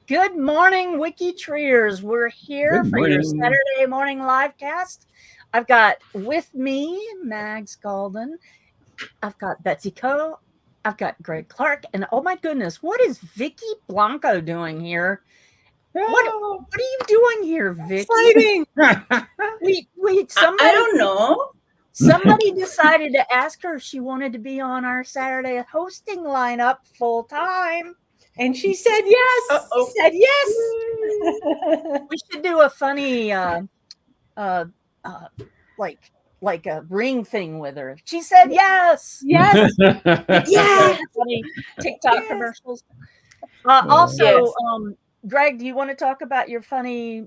Good morning, WikiTreeers. We're here Good for your morning. Saturday morning live cast. I've got with me Mags Golden. I've got Betsy Co. I've got Greg Clark. And oh my goodness, what is Vicky Blanco doing here? What are you doing here, Vicky? Exciting. Somebody, I don't know. Somebody decided to ask her if she wanted to be on our Saturday hosting lineup full time. And she said yes. She said yes. We should do a funny like a ring thing with her. She said yes. Yes. Yeah. Funny TikTok commercials. Also, Greg, do you want to talk about your funny?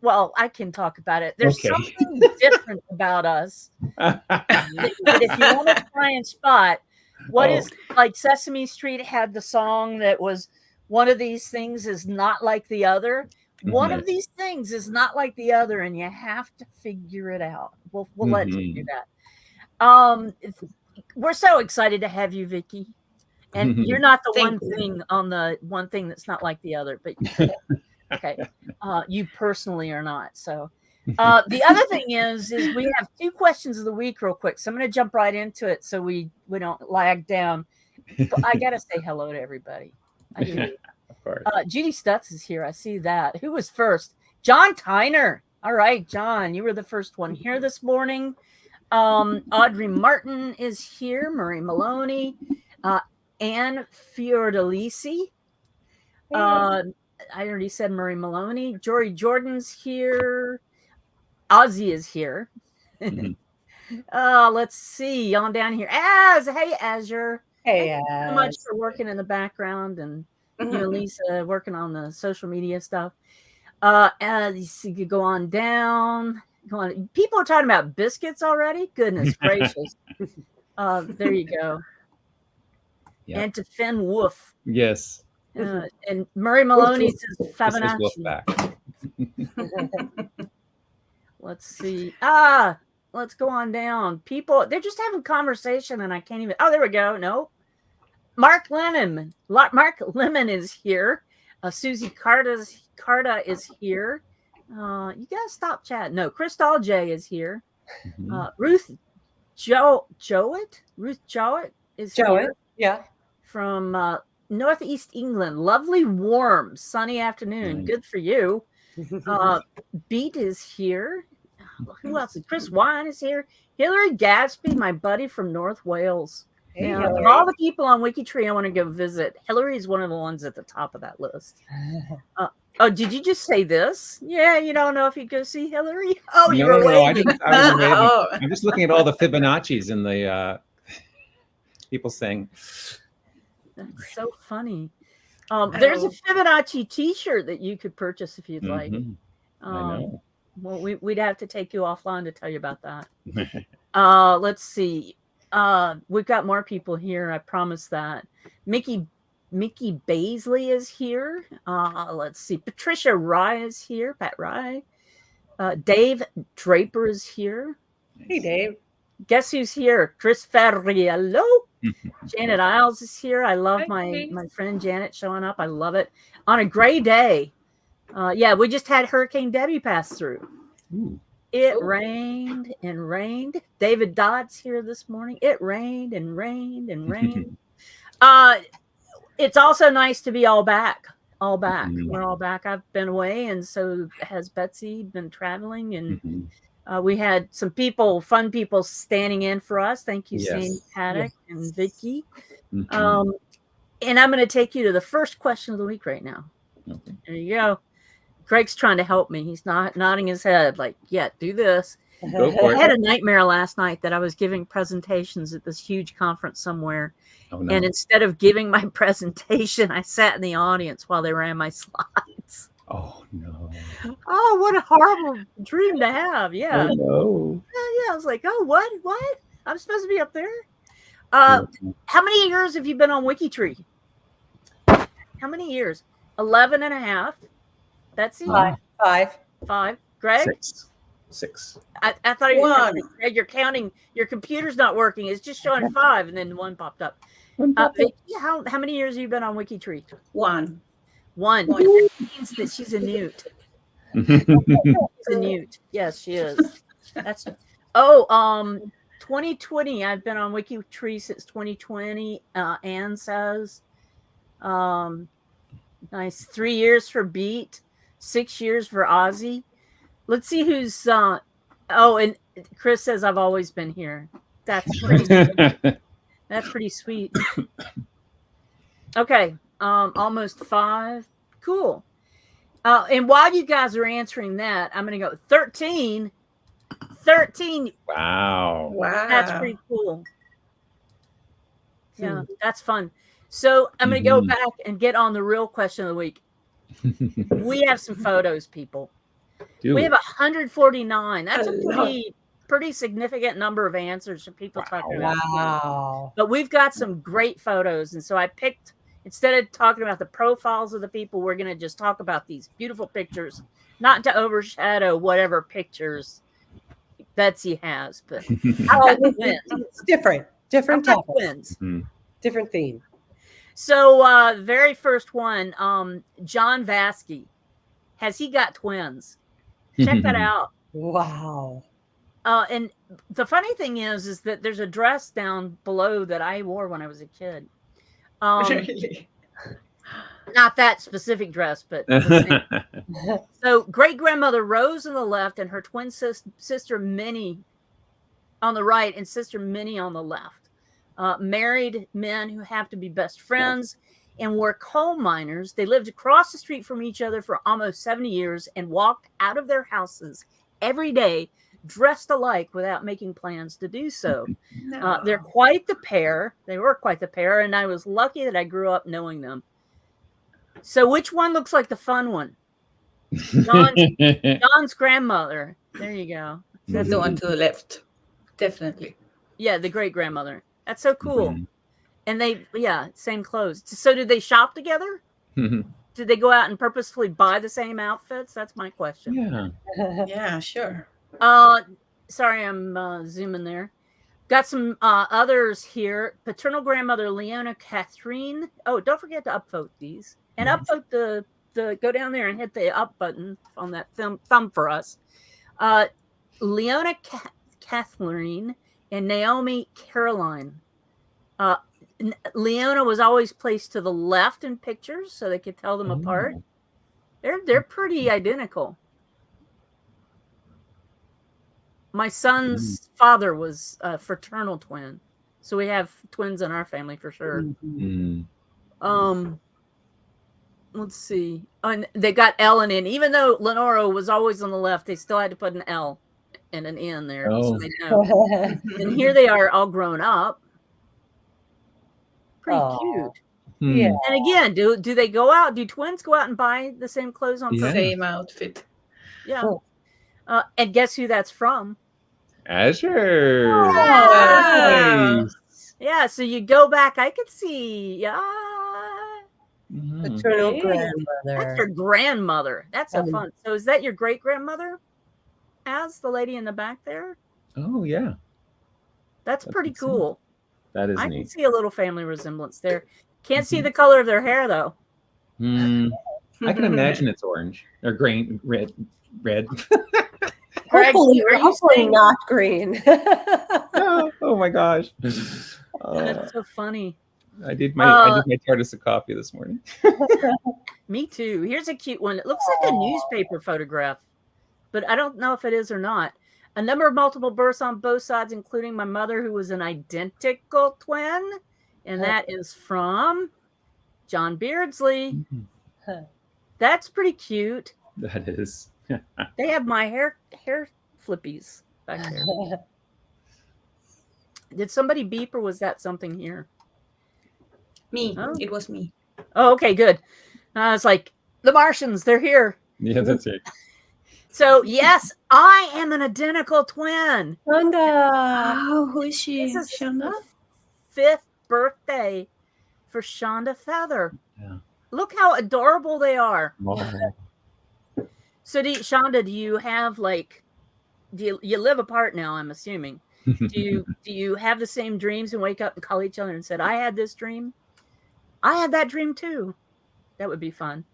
Well, I can talk about it. There's something different about us that if you want to try and spot what is like Sesame Street had the song that was one of these things is not like the other. One of these things is not like the other, and you have to figure it out. We'll let you do that. We're so excited to have you, Vicky. And you're not the one thing that's not like the other, but okay. You personally are not. So the other thing is we have 2 questions of the week real quick. So I'm going to jump right into it so we don't lag down. I got to say hello to everybody. I do. Of course. Judy Stutz is here. I see that. Who was first? John Tyner. All right, John, you were the first one here this morning. Audrey Martin is here. Marie Maloney. Anne Fiordalisi. I already said Marie Maloney. Jory Jordan's here. Ozzy is here. Let's see. On down here. Hey, Azure. Hey, thank you so much for working in the background, and you and Lisa working on the social media stuff. You could go on down. Go on. People are talking about biscuits already. Goodness gracious. There you go. Yep. And to Finn Wolf. Yes. And Murray Maloney says Fibonacci. Let's see. Let's go on down. People, they're just having conversation, and I can't even. Oh, there we go. No. Mark Lemon is here. Susie Carta is here. You gotta stop chatting. No, Crystal J is here. Ruth Jowett is here. Yeah. From Northeast England. Lovely, warm, sunny afternoon. Good for you. Beat is here. Who else? Chris Wine is here. Hillary Gadsby, my buddy from North Wales. Hey, of all the people on WikiTree I want to go visit, Hillary is one of the ones at the top of that list. Did you just say this? Yeah, you don't know if you go see Hillary? Oh, no, you're waiting. I'm just looking at all the Fibonacci's in the people saying. That's so funny. There's a Fibonacci T-shirt that you could purchase if you'd like. I know. Well, we'd have to take you offline to tell you about that. Let's see. We've got more people here. I promise that. Mickey Baisley is here. Let's see. Patricia Rye is here. Pat Rye. Dave Draper is here. Hey, Dave. Guess who's here? Chris Ferriello. Janet Isles is here. I love my friend Janet showing up. I love it. On a gray day. We just had Hurricane Debbie pass through. It rained and rained. David Dodd's here this morning. It rained and rained and rained. It's also nice to be all back. We're all back. I've been away, and so has Betsy been traveling, and we had some fun people standing in for us. Thank you, Sandy Paddock and Vicky. And I'm going to take you to the first question of the week right now. There you go. Greg's trying to help me. He's not nodding his head like, yeah, do this. Go for it. I had a nightmare last night that I was giving presentations at this huge conference somewhere. Oh, no. And instead of giving my presentation, I sat in the audience while they ran my slides. Oh, no. Oh, what a horrible dream to have. Yeah. Oh, no. Yeah, I was like, oh, what? I'm supposed to be up there? How many years have you been on WikiTree? How many years? 11 and a half. Betsy? 5. Greg? 6. I thought you're counting. Your computer's not working. It's just showing 5, and then 1 popped up. Vicky, how many years have you been on WikiTree? 1. One. That means that she's a newt. She's a newt. Yes, she is. That's 2020. I've been on WikiTree since 2020. Anne says, nice. 3 years for Beat, 6 years for Ozzy. Let's see who's. And Chris says I've always been here. That's pretty. That's pretty sweet. Okay, almost 5. Cool. And while you guys are answering that, I'm going to go 13. 13. Wow. That's pretty cool. Yeah, that's fun. So I'm going to go back and get on the real question of the week. We have some photos, people. We have 149. That's a pretty significant number of answers for people talking about. Wow. But we've got some great photos. And so I picked, instead of talking about the profiles of the people, we're going to just talk about these beautiful pictures, not to overshadow whatever pictures Betsy has. But it's different topic. Twins. Different theme. So very first one, John Vasky. Has he got twins? Check that out. Wow. And the funny thing is that there's a dress down below that I wore when I was a kid. Really? Not that specific dress, but so great grandmother Rose on the left and her twin sister Minnie on the right and sister Minnie on the left. Married men who have to be best friends and were coal miners. They lived across the street from each other for almost 70 years and walked out of their houses every day dressed alike without making plans to do so. No. They're quite the pair. They were quite the pair, and I was lucky that I grew up knowing them. So which one looks like the fun one? John's grandmother. There you go. That's the one to the left. Definitely. Yeah, the great grandmother. That's so cool. And they, same clothes. So did they shop together? Did they go out and purposefully buy the same outfits? That's my question. Yeah. Yeah, sure. Sorry, I'm zooming there. Got some others here. Paternal grandmother Leona Catherine. Oh, don't forget to upvote these. And upvote the go down there and hit the up button on that thumb for us. Leona Catherine and Naomi Caroline. Leona was always placed to the left in pictures so they could tell them apart. They're pretty identical. My son's father was a fraternal twin, so we have twins in our family for sure. Let's see. And they got L and N. Even though Lenora was always on the left, they still had to put an L and an N there. So they know. And here they are all grown up. Pretty cute. Yeah. And again, do they go out? Do twins go out and buy the same clothes on purpose? Same outfit. Yeah. And guess who that's from? Azure. Nice. Yeah, so you go back. I could see. Paternal grandmother. That's your grandmother. That's so fun. So is that your great grandmother? As the lady in the back there? Oh yeah. That's pretty cool. That is I neat. can see a little family resemblance there. Can't see the color of their hair though. I can imagine it's orange or green, red. Hopefully not green. Oh my gosh. That's so funny. I did my TARDIS of coffee this morning. Me too. Here's a cute one. It looks like a newspaper photograph, but I don't know if it is or not. A number of multiple births on both sides, including my mother, who was an identical twin. And that is from John Beardsley. That's pretty cute. That is. They have my hair flippies back there. Did somebody beep or was that something here? Me. Oh. It was me. Oh, okay, good. I was like, the Martians, they're here. Yeah, that's it. So, yes, I am an identical twin. Shonda. Oh, who is she? This is Shonda? the 5th birthday for Shonda Feather. Yeah. Look how adorable they are. Oh. So, Shonda, do you have do you live apart now, I'm assuming? Do you have the same dreams and wake up and call each other and said, I had this dream? I had that dream too. That would be fun.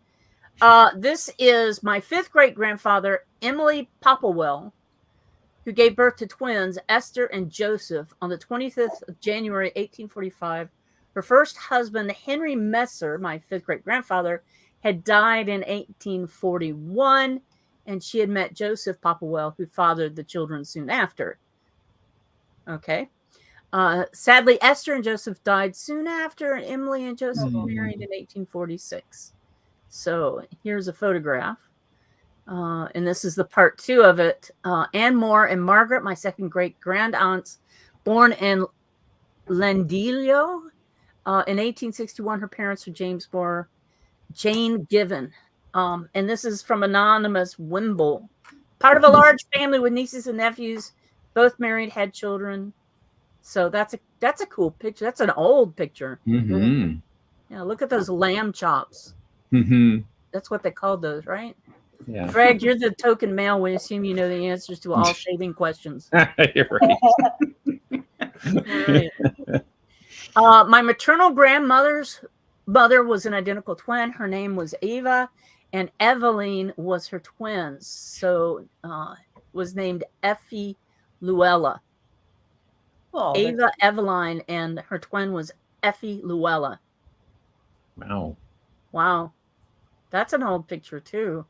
This is my 5th great-grandfather, Emily Popplewell, who gave birth to twins, Esther and Joseph, on the 25th of January, 1845. Her first husband, Henry Messer, my 5th great-grandfather, had died in 1841, and she had met Joseph Popplewell, who fathered the children soon after. Okay. Sadly, Esther and Joseph died soon after, and Emily and Joseph married in 1846. So here's a photograph. And this is the part 2 of it. Anne Moore and Margaret, my 2nd great-grand-aunts, born in Landillo. In 1861, her parents were James Moore, Jane Given. And this is from anonymous Wimble. Part of a large family with nieces and nephews, both married, had children. So that's a cool picture. That's an old picture. Mm-hmm. Yeah, look at those lamb chops. Mm-hmm. That's what they called those, right? Yeah. Greg, you're the token male. We assume you know the answers to all shaving questions. You're right. Right. My maternal grandmother's mother was an identical twin. Her name was Eva, and Eveline was her twin. So was named Effie Luella. Oh, Ava Eveline, and her twin was Effie Luella. Wow. Wow. That's an old picture too.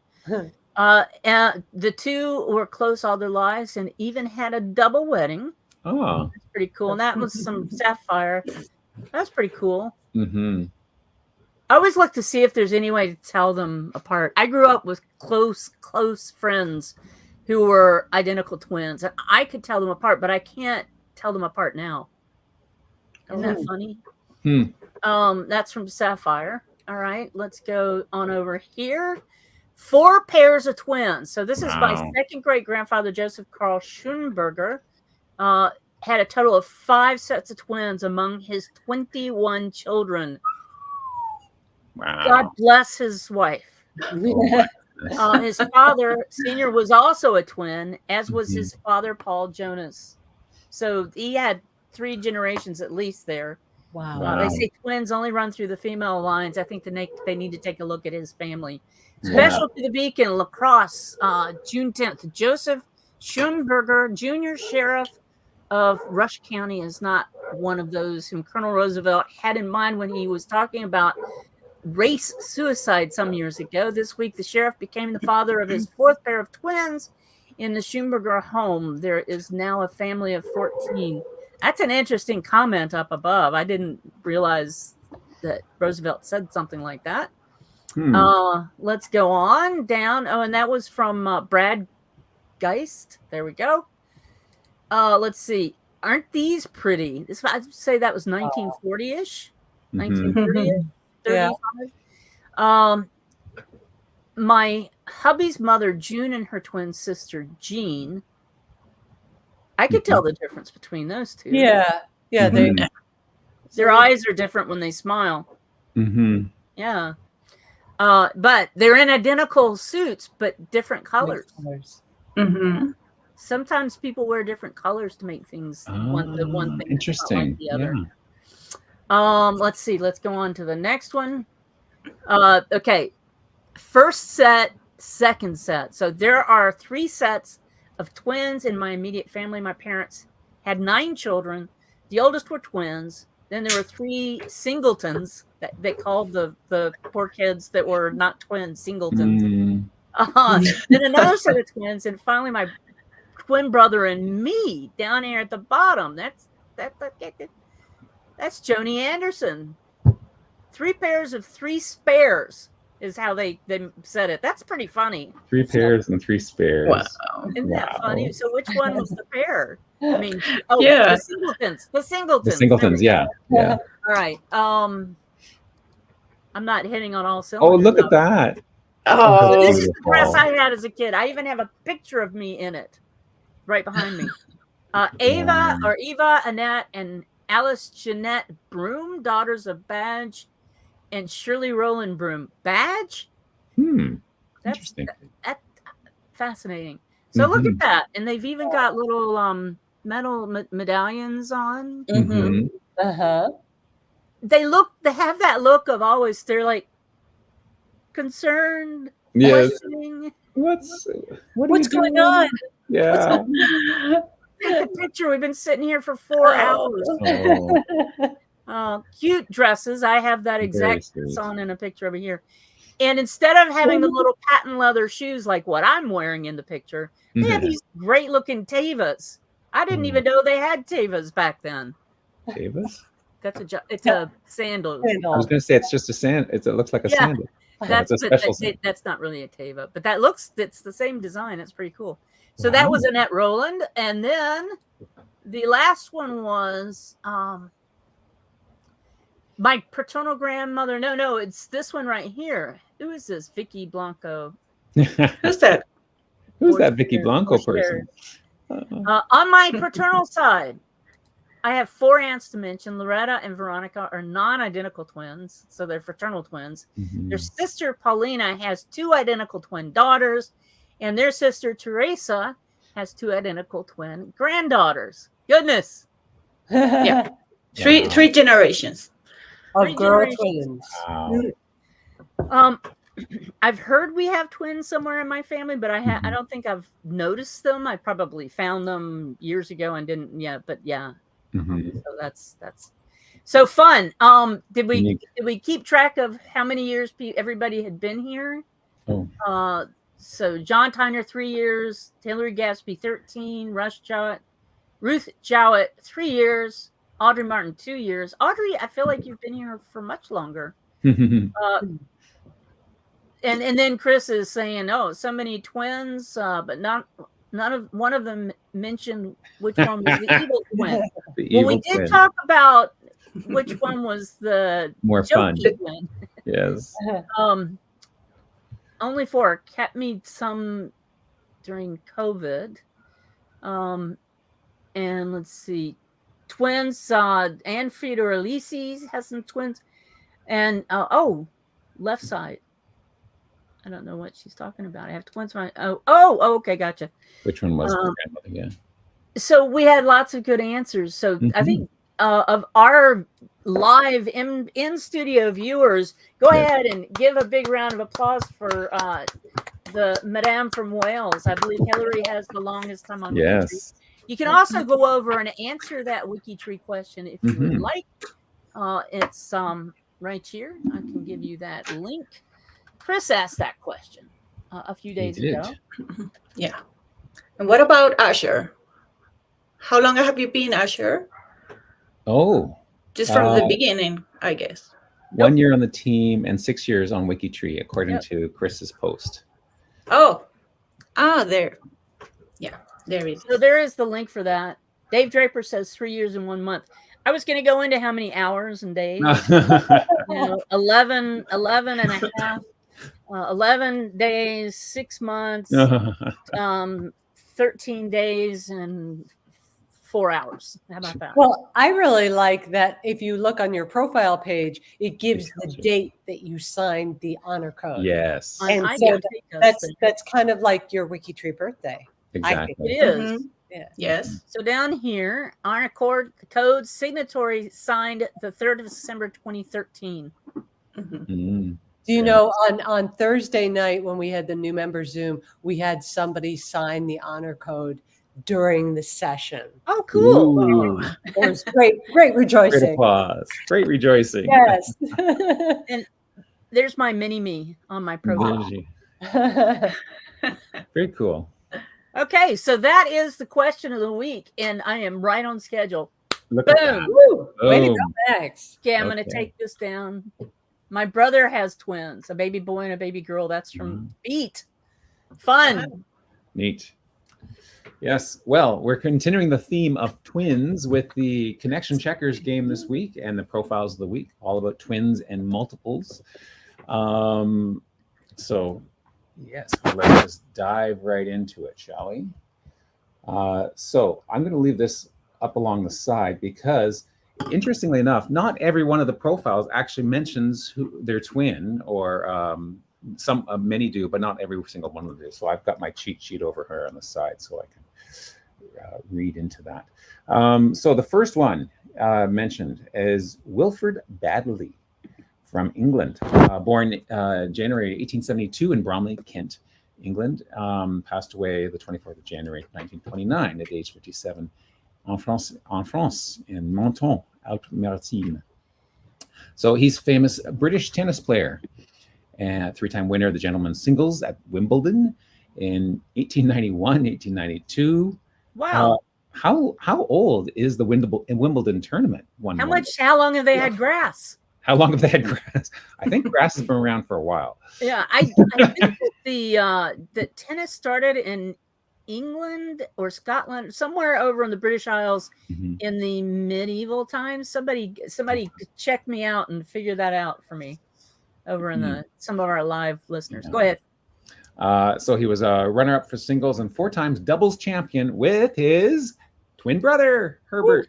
And the two were close all their lives and even had a double wedding. Oh. That's pretty cool. And that was some sapphire. That's pretty cool. Mm-hmm. I always look to see if there's any way to tell them apart. I grew up with close friends who were identical twins, and I could tell them apart, but I can't tell them apart now. Isn't that funny? That's from Sapphire. All right, let's go on over here. 4 pairs of twins. So this is my 2nd great-grandfather, Joseph Carl Schoenberger. Had a total of 5 sets of twins among his 21 children. Wow. God bless his wife. His father, Senior, was also a twin, as was his father, Paul Jonas. So he had 3 generations at least there. Wow. They say twins only run through the female lines. I think they need to take a look at his family. Special to the Beacon, La Crosse, June 10th. Joseph Schoenberger, Jr., Sheriff of Rush County, is not one of those whom Colonel Roosevelt had in mind when he was talking about race suicide some years ago. This week, the sheriff became the father of his 4th pair of twins in the Schoenberger home. There is now a family of 14. That's an interesting comment up above. I didn't realize that Roosevelt said something like that. Let's go on down. Oh, and that was from Brad Geist. There we go. Let's see. Aren't these pretty? I'd say that was 1940-ish. 1930-ish. 35. Yeah. My hubby's mother, June, and her twin sister, Jean. I could tell the difference between those two. Yeah. Yeah. Their eyes are different when they smile. Mm-hmm. Yeah. But they're in identical suits, but different colors. Mm-hmm. Sometimes people wear different colors to make things one thing. Interesting. Like the other. Yeah. Let's see. Let's go on to the next one. Okay. First set, second set. So there are 3 sets of twins in my immediate family. My parents had 9 children. The oldest were twins. Then there were 3 singletons that they called the poor kids that were not twins, singletons. Then another set of twins, and finally my twin brother and me down here at the bottom. That's Joni Anderson. 3 pairs of 3 spares is how they said it. That's pretty funny. 3 pairs and 3 spares. Wow. Isn't that funny? So which one was the pair? I mean, yeah. The singletons. The singletons, yeah. Yeah. All right. I'm not hitting on all cylinders. Oh, look at that. Oh, this is the dress I had as a kid. I even have a picture of me in it right behind me. Eva, Annette, and Alice Jeanette Broom, daughters of Badge and Shirley Rowland Broom. Badge? Interesting. That's fascinating. So look at that. And they've even got little metal medallions on. Uh-huh. They have that look of always, they're like concerned, Yes. questioning. What's going on? Yeah. Take the picture. We've been sitting here for 4 hours. Cute dresses. I have that exact dress on in a picture over here. And instead of having the little patent leather shoes like what I'm wearing in the picture, they have these great looking Tevas. I didn't even know they had Tevas back then. Tevas? It's a sandal. I was going to say it's just a sand. It looks like a sandal. That's a special sandal. That's not really a Teva, but it's the same design. It's pretty cool. So that was Annette Rowland, and then the last one was my paternal grandmother. No, it's this one right here. Who is this? Vicky Blanco. Who's that? Who's that Vicky Blanco person? On my paternal side, I have 4 aunts to mention. Loretta and Veronica are non-identical twins, so they're fraternal twins. Their sister Paulina has 2 identical twin daughters, and their sister Teresa has 2 identical twin granddaughters. Goodness. Yeah. Three generations of girl twins. Wow. I've heard we have twins somewhere in my family, but I don't think I've noticed them. I probably found them years ago and didn't. Yeah, but yeah. So that's so fun. Did we keep track of how many years everybody had been here? So John Tyner 3 years, Hillary Gadsby 13, Ruth Jowett 3 years, Audrey Martin 2 years. Audrey, I feel like you've been here for much longer. And then Chris is saying, oh, so many twins, but one of them mentioned which one was the evil twin. We did talk about which one was the more fun twin. Yes. Only 4 kept me some during COVID. And let's see, twins. Anne Frieda Ulysses has some twins, and left side. I don't know what she's talking about. I have twins. Okay, gotcha. Which one was the grandmother? Yeah. So we had lots of good answers. So I think of our live in studio viewers, go ahead and give a big round of applause for the Madame from Wales. I believe Hillary has the longest time on WikiTree. You can also go over and answer that WikiTree question if you would like. It's right here. I can give you that link. Chris asked that question a few days ago. Yeah. And what about Asher? How long have you been Asher? Just from the beginning, I guess. 1 year on the team and 6 years on WikiTree, according to Chris's post. There. Yeah, there is. So there is the link for that. Dave Draper says 3 years and 1 month. I was going to go into how many hours and days. 11 and a half. 11 days, 6 months, 13 days, and 4 hours. How about that? Well, I really like that. If you look on your profile page, it gives the date that you signed the honor code. Yes. And so that's kind of like your WikiTree birthday. Exactly. It is. Yeah. Yes. So down here, honor code signatory signed the 3rd of December 2013. Do you know on Thursday night when we had the new member Zoom, we had somebody sign the honor code during the session. Oh, cool. It was great rejoicing. Great applause. Great rejoicing. Yes. And there's my mini-me on my profile. Very cool. Okay, so that is the question of the week, and I am right on schedule. Look Boom. at that. Way to go, Max. Okay, I'm going to take this down. My brother has twins, a baby boy and a baby girl. That's from Beat. Fun. Neat. Yes. Well, we're continuing the theme of twins with the Connection Checkers game this week and the profiles of the week, all about twins and multiples. So, yes, let's just dive right into it, shall we? So I'm going to leave this up along the side because, interestingly enough, not every one of the profiles actually mentions their twin, or many do, but not every single one of them do. So I've got my cheat sheet over here on the side so I can read into that. So the first one mentioned is Wilfred Baddeley from England. Born January 1872 in Bromley, Kent, England. Passed away the 24th of January 1929 at age 57 en France in Menton, Alpes-Maritimes. So he's famous British tennis player and three-time winner of the gentlemen's singles at Wimbledon in 1891, 1892. Wow. How old is the Wimbledon tournament? How long have they had grass? How long have they had grass? I think grass has been around for a while. Yeah, I think that the tennis started in England or Scotland, somewhere over in the British Isles in the medieval times. Somebody check me out and figure that out for me over in some of our live listeners. Go ahead. So he was a runner-up for singles and 4 times doubles champion with his twin brother, Herbert.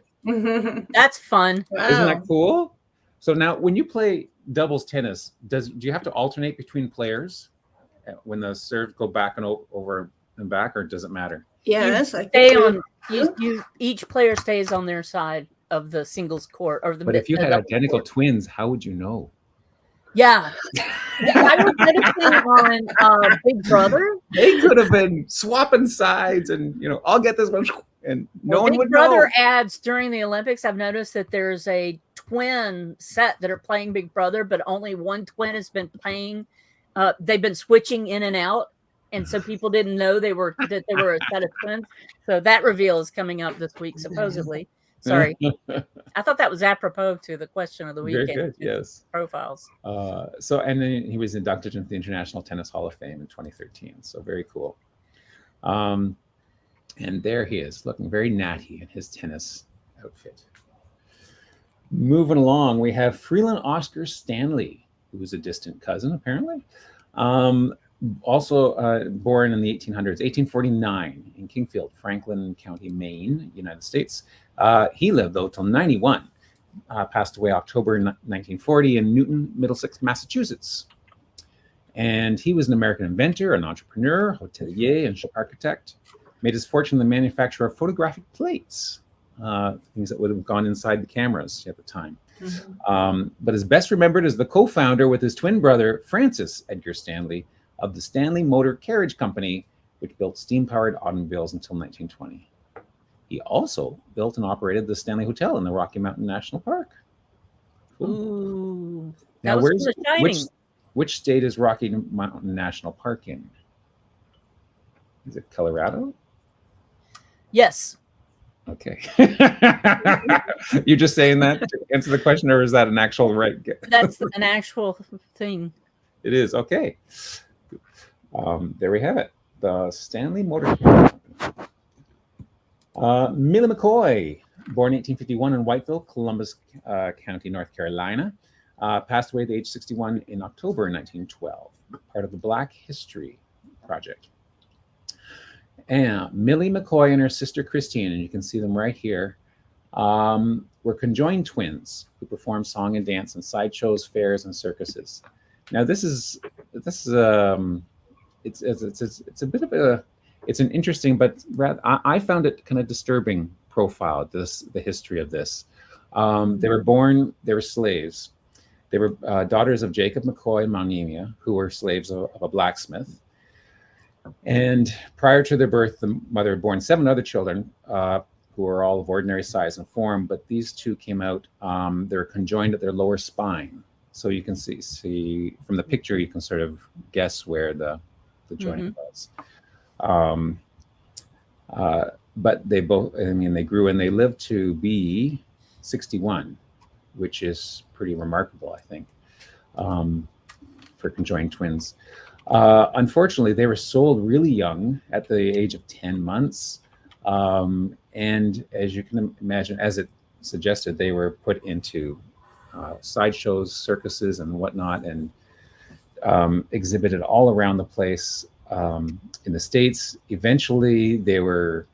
That's fun. Wow. Isn't that cool? So now when you play doubles tennis, do you have to alternate between players when the serves go back and over and back, or does it matter? Yes, each player stays on their side of the singles court or the. But if you had identical twins, how would you know? Yeah, I was meditating on Big Brother. They could have been swapping sides, and I'll get this one, and no one would know. Big Brother ads during the Olympics. I've noticed that there's a twin set that are playing Big Brother, but only one twin has been playing. They've been switching in and out, and so people didn't know that they were a set of twins. So that reveal is coming up this week, supposedly. Sorry, I thought that was apropos to the question of the weekend. Very good, yes. Profiles. And then he was inducted into the International Tennis Hall of Fame in 2013. So very cool. And there he is, looking very natty in his tennis outfit. Moving along, we have Freeland Oscar Stanley, who was a distant cousin, apparently. Also born in the 1800s, 1849 in Kingfield, Franklin County, Maine, United States. He lived, though, till 91. Passed away October 1940 in Newton, Middlesex, Massachusetts. And he was an American inventor, an entrepreneur, hotelier, and architect. Made his fortune in the manufacture of photographic plates, things that would have gone inside the cameras at the time. But is best remembered as the co-founder with his twin brother, Francis Edgar Stanley, of the Stanley Motor Carriage Company, which built steam-powered automobiles until 1920. He also built and operated the Stanley Hotel in the Rocky Mountain National Park. Cool. Ooh, now, which state is Rocky Mountain National Park in? Is it Colorado? Yes. Okay. You're just saying that to answer the question, or is that an actual right? That's an actual thing. It is. Okay. There we have it. The Stanley Motor Company. Millie McCoy, born 1851 in Whiteville, Columbus County, North Carolina. Passed away at the age 61 in October 1912. Part of the Black History Project. And Millie McCoy and her sister Christine, and you can see them right here, were conjoined twins who performed song and dance in sideshows, fairs, and circuses. Now it's a bit of it's an interesting, but I found it kind of disturbing profile. The history of this. They were slaves. They were daughters of Jacob McCoy and Monimia, who were slaves of a blacksmith. And prior to their birth, the mother had born 7 other children who were all of ordinary size and form, but these 2 came out, they were conjoined at their lower spine. So you can see from the picture, you can sort of guess where the joining was. But they both, they grew and they lived to be 61, which is pretty remarkable, I think, for conjoined twins. Unfortunately, they were sold really young at the age of 10 months. And as you can imagine, as it suggested, they were put into sideshows, circuses, and whatnot, and exhibited all around the place in the States. Eventually, they were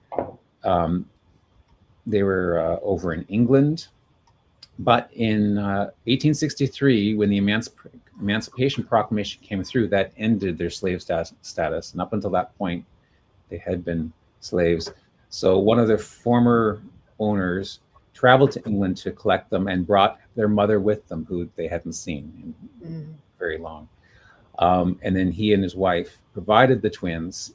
over in England. But in 1863, when the Emancipation Proclamation came through, that ended their slave status. And up until that point, they had been slaves. So one of their former owners traveled to England to collect them and brought their mother with them, who they hadn't seen in very long. And then he and his wife provided the twins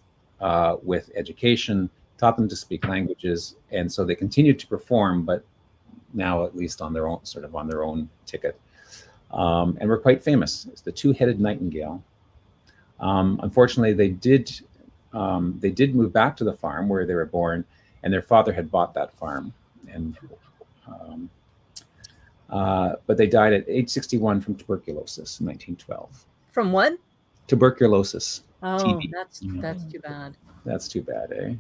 with education, taught them to speak languages, and so they continued to perform, but now at least on their own, sort of on their own ticket, and were quite famous. It's the two-headed nightingale. Unfortunately, they did move back to the farm where they were born, and their father had bought that farm, and but they died at age 61 from tuberculosis in 1912. From what? Tuberculosis. Oh, TB. that's too bad. That's too bad, eh?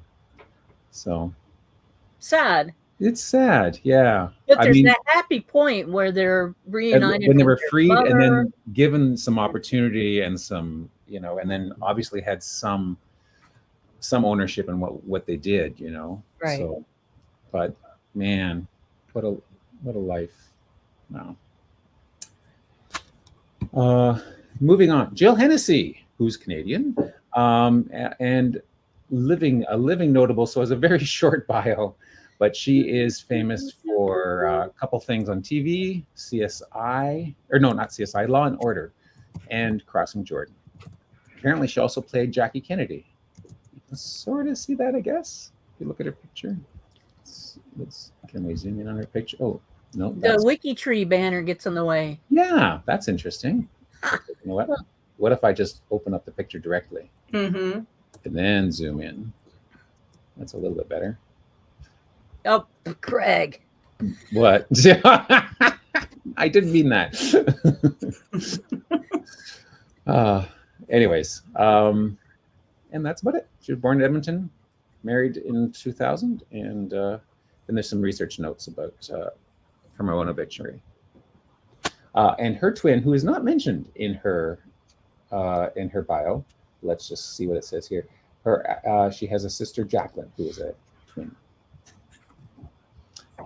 So sad. It's sad, yeah. But there's that happy point where they're reunited when they were freed mother. and then given some opportunity and some, and then obviously had some ownership in what they did, Right. So, but man, what a life. Wow. Moving on, Jill Hennessy, who's Canadian, and a living notable. So it's a very short bio, but she is famous for a couple things on TV, CSI, or no, not CSI, Law and Order, and Crossing Jordan. Apparently, she also played Jackie Kennedy. You can sort of see that, I guess, if you look at her picture. Can we zoom in on her picture? Oh, no. The WikiTree banner gets in the way. Yeah, that's interesting. You know what? What if I just open up the picture directly? Mm-hmm. And then zoom in? That's a little bit better. Oh, Craig. What? I didn't mean that. Anyways, and that's about it. She was born in Edmonton, married in 2000, and then there's some research notes about from her own obituary. And her twin, who is not mentioned in her bio. Let's just see what it says here. She has a sister, Jacqueline, who is a twin.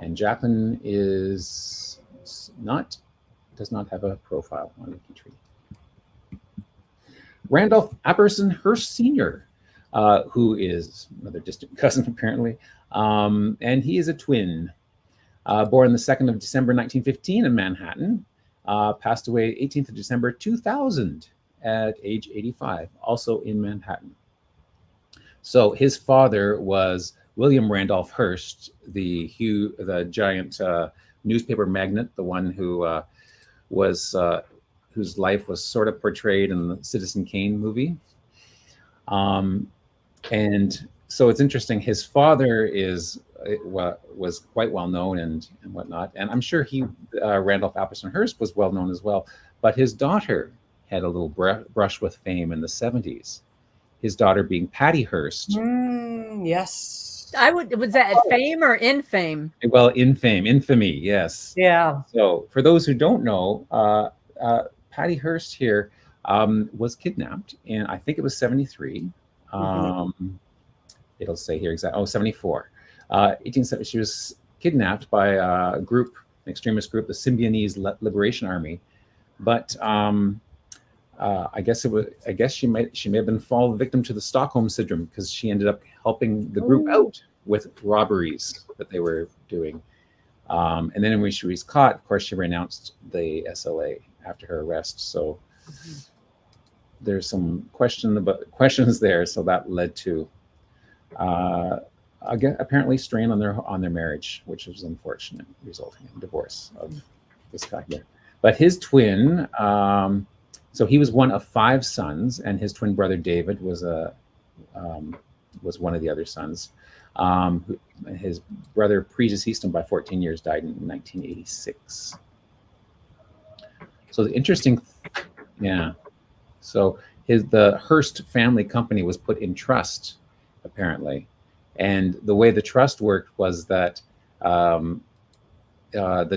And Jacqueline does not have a profile on WikiTree. Randolph Apperson Hearst Sr., who is another distant cousin apparently, and he is a twin. Born the 2nd of December 1915 in Manhattan, passed away 18th of December 2000 at age 85, also in Manhattan. So his father was William Randolph Hearst, the giant newspaper magnate, the one who whose life was sort of portrayed in the Citizen Kane movie. And so it's interesting. His father was quite well known and whatnot, and I'm sure Randolph Apperson Hearst was well known as well. But his daughter had a little brush with fame in the 70s. His daughter being Patty Hearst. Yes. Was that fame or infame? Well, infamy, yes. Yeah. So for those who don't know, Patty Hearst here was kidnapped, and I think it was 73. It'll say here exactly. 74. 1870. She was kidnapped by a group, an extremist group, the Symbionese Liberation Army. But I guess she may have been fall victim to the Stockholm syndrome, because she ended up helping the group out with robberies that they were doing. And then when she was caught, of course, she renounced the SLA after her arrest. So there's some questions there. So that led to apparently strain on their marriage, which was unfortunate, resulting in divorce of this guy here. But his twin, so he was one of 5 sons, and his twin brother David was one of the other sons. His brother predeceased him by 14 years, died in 1986. So the interesting, yeah. So the Hearst family company was put in trust, apparently, and the way the trust worked was that the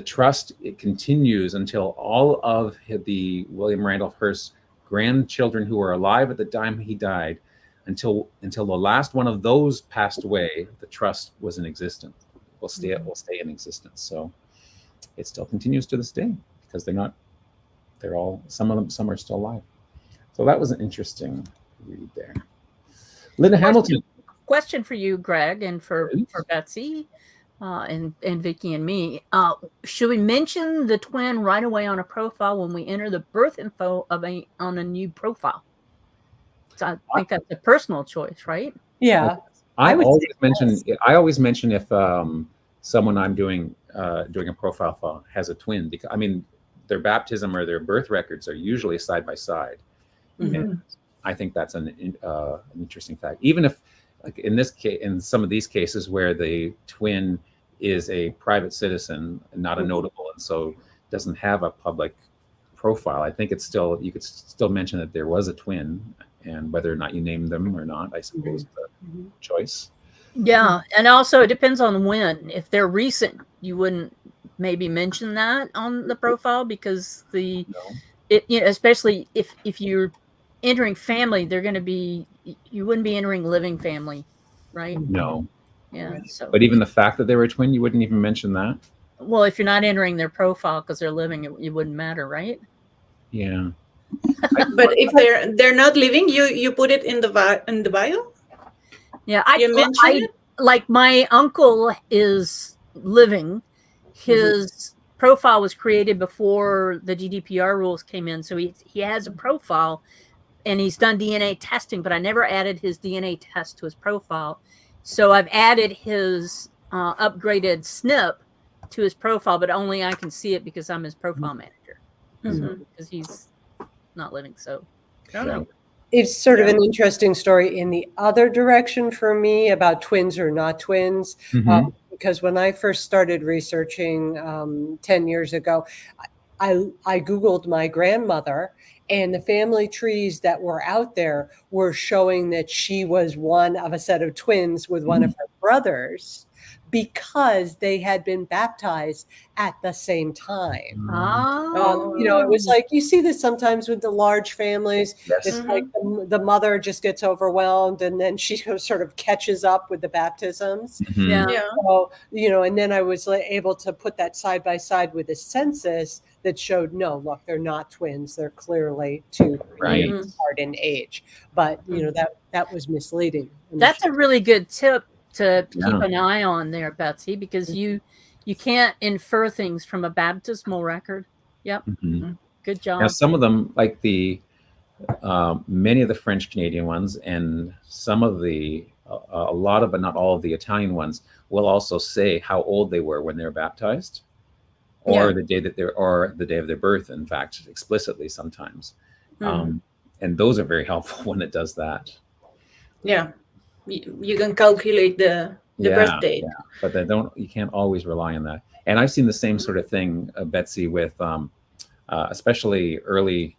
trust, it continues until all of the William Randolph Hearst's grandchildren who were alive at the time he died, until the last one of those passed away, the trust was in existence. Will stay in existence. So it still continues to this day, because some are still alive. So that was an interesting read there. Linda Hamilton. Question for you, Greg, and for Betsy. and Vicki and me. Should we mention the twin right away on a profile when we enter the birth info on a new profile? So I think that's a personal choice, right? Yeah. I always mention if someone I'm doing a profile for has a twin, because I mean their baptism or their birth records are usually side by side. And I think that's an interesting fact. Even if, like in this case, in some of these cases where the twin is a private citizen, not a notable, and so doesn't have a public profile, I think you could still mention that there was a twin, and whether or not you name them or not, I suppose, the choice. Yeah, and also it depends on when. If they're recent, you wouldn't maybe mention that on the profile, because especially if you're entering family, they're going to be, you wouldn't be entering living family, right? No. Yeah. So, but even the fact that they were a twin, you wouldn't even mention that. Well, if you're not entering their profile because they're living, it wouldn't matter, right? Yeah. But if they're not living, you put it in the bio. Yeah, you mentioned it? Like my uncle is living. His profile was created before the GDPR rules came in, so he has a profile, and he's done DNA testing, but I never added his DNA test to his profile. So I've added his upgraded SNP to his profile, but only I can see it because I'm his profile manager. So, because he's not living. So it's sort of an interesting story in the other direction for me about twins or not twins. Because when I first started researching 10 years ago, I Googled my grandmother, and the family trees that were out there were showing that she was one of a set of twins with one of her brothers, because they had been baptized at the same time. It was like, you see this sometimes with the large families. Yes. It's like the mother just gets overwhelmed, and then she sort of catches up with the baptisms. So, and then I was able to put that side by side with a census that showed, no, look, they're not twins. They're clearly two years apart in age. But, that was misleading. That's a really good tip to keep an eye on there, Betsy, because you can't infer things from a baptismal record. Yep. Good job. Now, some of them, like many of the French Canadian ones, and some of a lot of, but not all of the Italian ones, will also say how old they were when they were baptized, or the day the day of their birth. In fact, explicitly sometimes, and those are very helpful when it does that. Yeah. You can calculate the birth date, but you can't always rely on that. And I've seen the same sort of thing, Betsy, with especially early,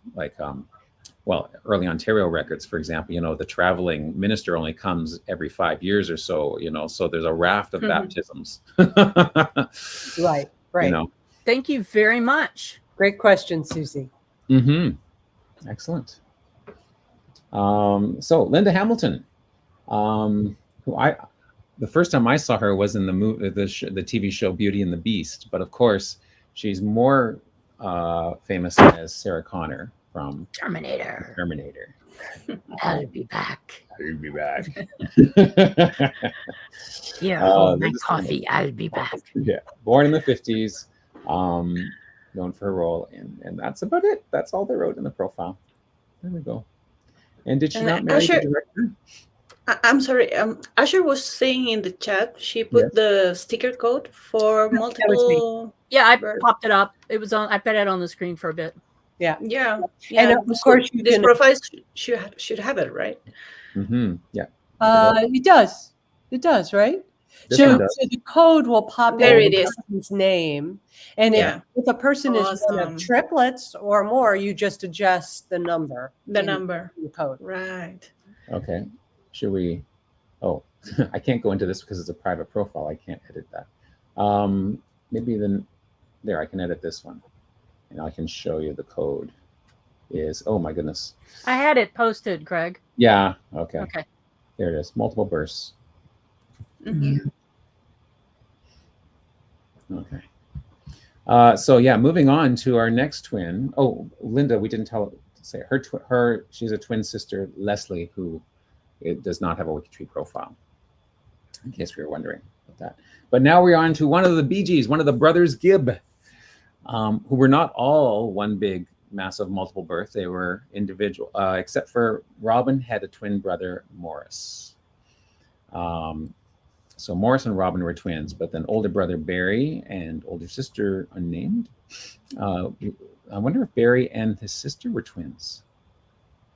early Ontario records, for example. The traveling minister only comes every 5 years or so. So there's a raft of baptisms. Right. Thank you very much. Great question, Susie. Excellent. So Linda Hamilton. Who the first time I saw her was in the TV show Beauty and the Beast, but of course she's more famous as Sarah Connor from Terminator. I'll be back. My coffee. I'll be back. Yeah, born in the 50s, known for her role, and that's about it. That's all they wrote in the profile. There we go. And did she not marry the director? I'm sorry. Asher was saying in the chat she put the sticker code for multiple. Yeah, I popped it up. It was on. I put it on the screen for a bit. Yeah. And of course, this profile should have it, right? Yeah. It does. It does, right? So the code will pop there. In it is. Person's name, and if a person is one of triplets or more, you just adjust the number. The number. The code. Right. Okay. Should we? Oh, I can't go into this because it's a private profile. I can't edit that. Maybe then there I can edit this one, and I can show you the code. Oh my goodness. I had it posted, Greg. Yeah. Okay. Okay. There it is. Multiple bursts. Okay. So moving on to our next twin. Oh, Linda, we didn't say her. She's a twin sister, Leslie, who does not have a WikiTree profile, in case we were wondering. that. But now we're on to one of the Bee Gees, one of the brothers Gibb, who were not all one big, massive, multiple birth. They were individual, except for Robin had a twin brother, Morris. So Morris and Robin were twins, but then older brother Barry and older sister unnamed. I wonder if Barry and his sister were twins.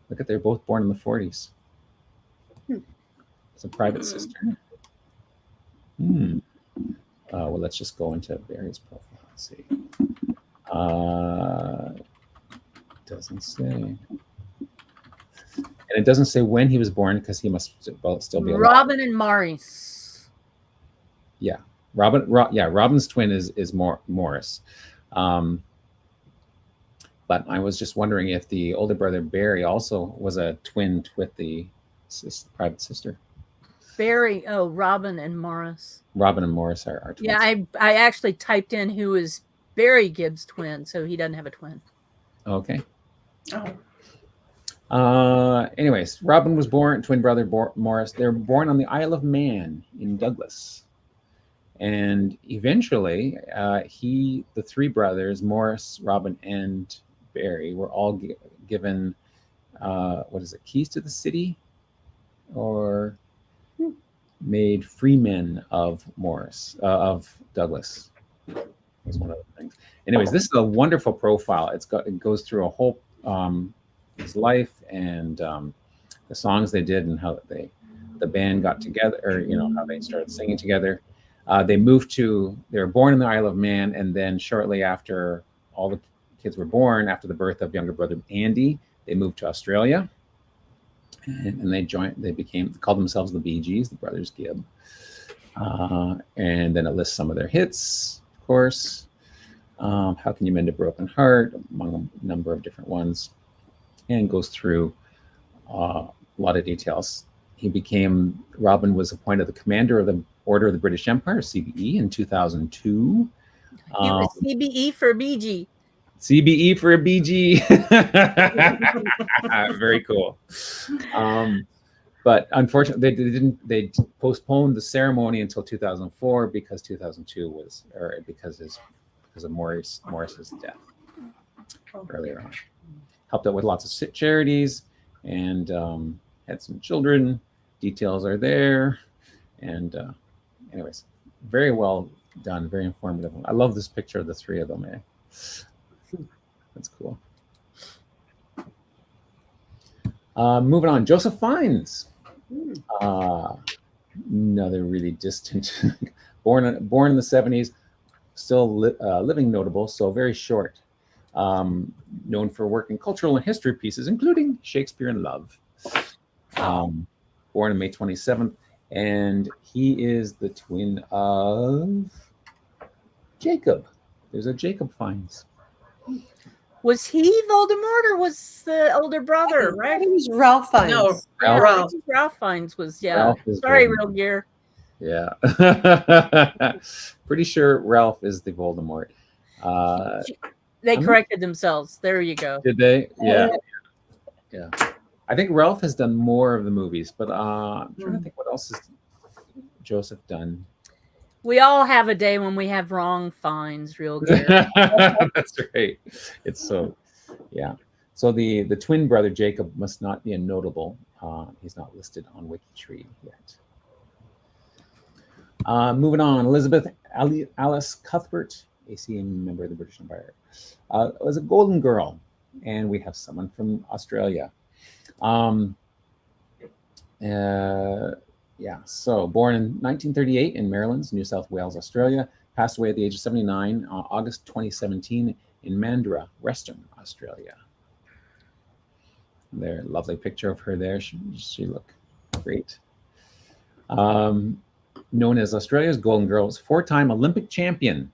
Look at, they're both born in the 40s. It's a private sister. Well, let's just go into Barry's profile. Let's see. Doesn't say. And it doesn't say when he was born because he must still be alive. Robin and Maurice. Yeah, Robin's twin is Morris. But I was just wondering if the older brother Barry also was a twin with the private sister. Barry, Robin and Morris. Robin and Morris are twins. Yeah, I actually typed in who is Barry Gibb's twin, so he doesn't have a twin. Okay. Anyways, Robin was born, twin brother Morris. They were born on the Isle of Man in Douglas. And eventually, the three brothers, Morris, Robin, and Barry, were all given, keys to the city? Or made freemen of of Douglas. Was one of the things. Anyways, this is a wonderful profile. It goes through a whole his life and the songs they did and how the band got together, or how they started singing together. They were born in the Isle of Man, and then shortly after all the kids were born, after the birth of younger brother Andy, they moved to Australia. And they called themselves the Bee Gees, the brothers Gibb. And then it lists some of their hits, of course. How Can You Mend a Broken Heart, among a number of different ones, and goes through a lot of details. Robin was appointed the commander of the Order of the British Empire, CBE, in 2002. He was CBE for BG. CBE for a BG. Very cool. But unfortunately, they postponed the ceremony until 2004 because 2002 because of Morris's death earlier on. Helped out with lots of charities and had some children. Details are there. And anyways, very well done, very informative. I love this picture of the three of them. That's cool. Moving on, Joseph Fiennes. Another really distant, born in the 70s, still living notable, so very short. Known for working cultural and history pieces, including Shakespeare in Love. Born on May 27th, and he is the twin of Jacob. There's a Jacob Fiennes. Was he Voldemort or was the older brother, right? It was Ralph Fiennes. No, Ralph Fiennes was, Ralph sorry, Voldemort. Real Gear. Yeah. Pretty sure Ralph is the Voldemort. They corrected themselves. There you go. Did they? Yeah. I think Ralph has done more of the movies, but I'm trying to think what else has Joseph done. We all have a day when we have wrong finds, Real Gear. That's right. It's so, yeah. So the twin brother Jacob must not be a notable. He's not listed on WikiTree yet. Moving on, Elizabeth Alice Cuthbert, AC member of the British Empire, was a golden girl, and we have someone from Australia. So born in 1938 in Maryland, New South Wales, Australia, passed away at the age of 79 on August 2017 in Mandurah, Western Australia. There, lovely picture of her there. She looked great. Known as Australia's Golden Girls, four-time Olympic champion.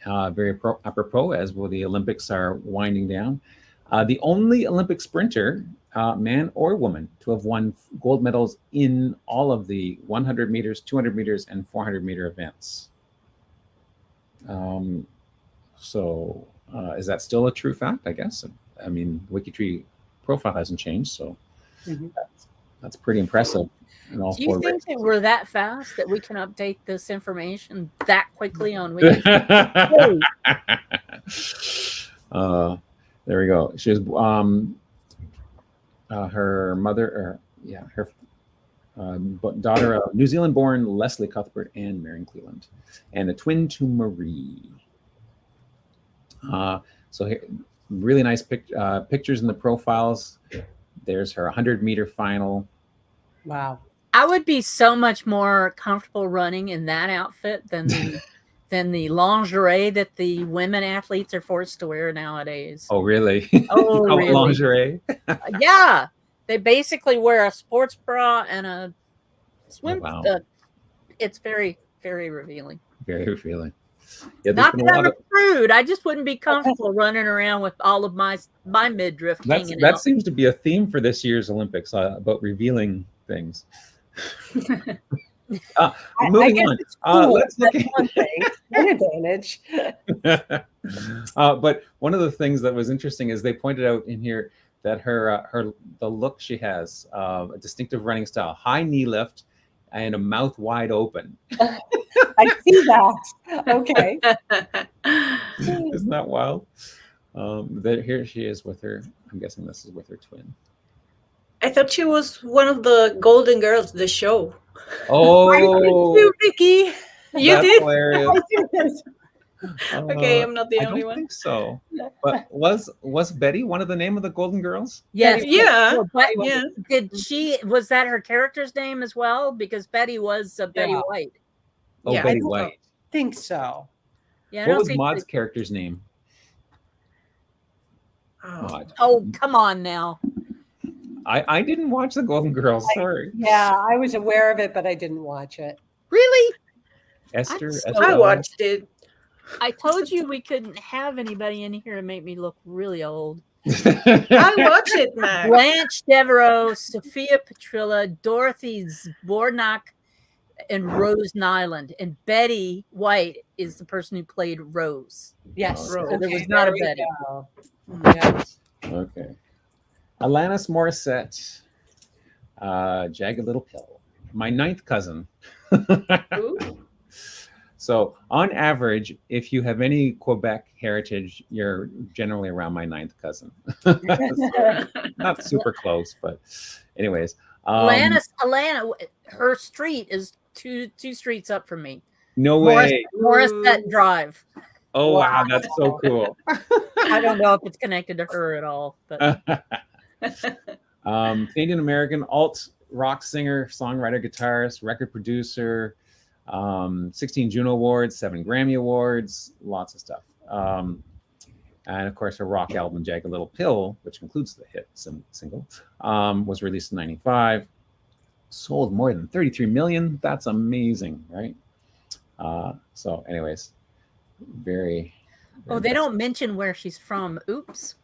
Very apropos as well, the Olympics are winding down. The only Olympic sprinter, man or woman, to have won gold medals in all of the 100 meters, 200 meters, and 400 meter events. Is that still a true fact? I guess. I mean, WikiTree profile hasn't changed, so That's pretty impressive. Do you think that we're that fast that we can update this information that quickly on WikiTree? There we go. She was her mother, her daughter of New Zealand-born Leslie Cuthbert and Marion Cleland, and a twin to Marie. So here, really nice pictures in the profiles. There's her 100-meter final. Wow. I would be so much more comfortable running in that outfit than the lingerie that the women athletes are forced to wear nowadays. Oh, really? Oh, really? Lingerie? Yeah. They basically wear a sports bra and a swim. Oh, wow. It's very, very revealing. Very revealing. Yeah, not that I'm a prude. I just wouldn't be comfortable running around with all of my midriff hanging out. That seems to be a theme for this year's Olympics, about revealing things. Moving on. Let's look at one thing. An advantage. But one of the things that was interesting is they pointed out in here that the look she has, a distinctive running style, high knee lift, and a mouth wide open. I see that. Okay. Isn't that wild? Here she is with her. I'm guessing this is with her twin. I thought she was one of the Golden Girls, the show. Oh, I did too, Vicky. You that's did? Hilarious. Okay, I'm not the I only don't one. think so. But was Betty one of the name of the Golden Girls? Yes. Yeah. Yeah. Was that her character's name as well? Because Betty was Betty White. Oh, Yeah, Betty I White. think so. Yeah. What was Maud's character's name? Maud. Oh, come on now. I didn't watch the Golden Girls. Sorry. I was aware of it, but I didn't watch it. Really? Esther. I watched it. I told you we couldn't have anybody in here to make me look really old. I watched it, Max. Blanche Devereaux, Sophia Petrilla, Dorothy Zbornak, and Rose Nyland. And Betty White is the person who played Rose. Yes. So there was not a Betty. Yes. Okay. Alanis Morissette, Jagged Little Pill, my ninth cousin. So on average, if you have any Quebec heritage, you're generally around my ninth cousin. Not super close, but anyways. Alana, her street is two streets up from me. No way. Morissette Drive. Oh, wow, that's so cool. I don't know if it's connected to her at all, but Canadian American alt rock singer, songwriter, guitarist, record producer, 16 Juno Awards, 7 Grammy Awards, lots of stuff. And of course, her rock album, Jagged Little Pill, which includes the hit single, was released in '95. Sold more than 33 million. That's amazing, right? So anyways, very they don't mention where she's from. Oops.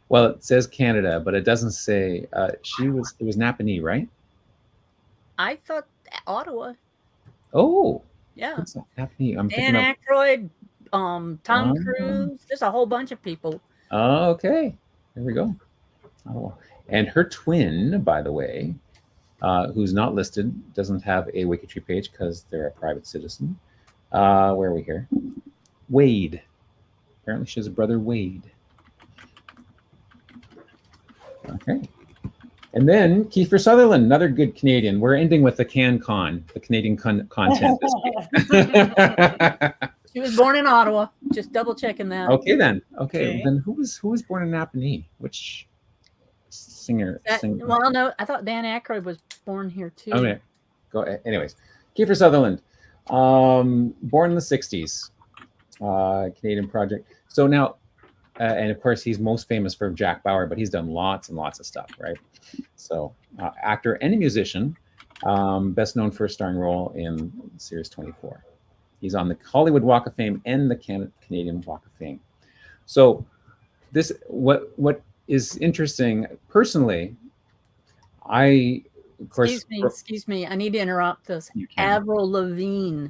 Well, it says Canada, but it doesn't say it was Napanee, right? I thought Ottawa. Oh, yeah. What's Napanee? I'm Dan Aykroyd, Tom Cruise. There's a whole bunch of people. Oh, okay. There we go. Oh, and her twin, by the way, who's not listed, doesn't have a WikiTree page because they're a private citizen. Where are we here? Wade. Apparently, she has a brother, Wade. Okay. And then Kiefer Sutherland, another good Canadian. We're ending with the the Canadian content this week. She was born in Ottawa. Just double checking that. Okay, then. Okay. Then who was born in Napanee? Which singer? Well, no, I thought Dan Aykroyd was born here too. Okay. Go. Anyways, Kiefer Sutherland, born in the '60s, Canadian project. So now. And of course, he's most famous for Jack Bauer, but he's done lots and lots of stuff, right? So, actor and a musician, best known for a starring role in Series 24. He's on the Hollywood Walk of Fame and the Canadian Walk of Fame. So, what is interesting personally, of course. Excuse me. I need to interrupt this. Avril Lavigne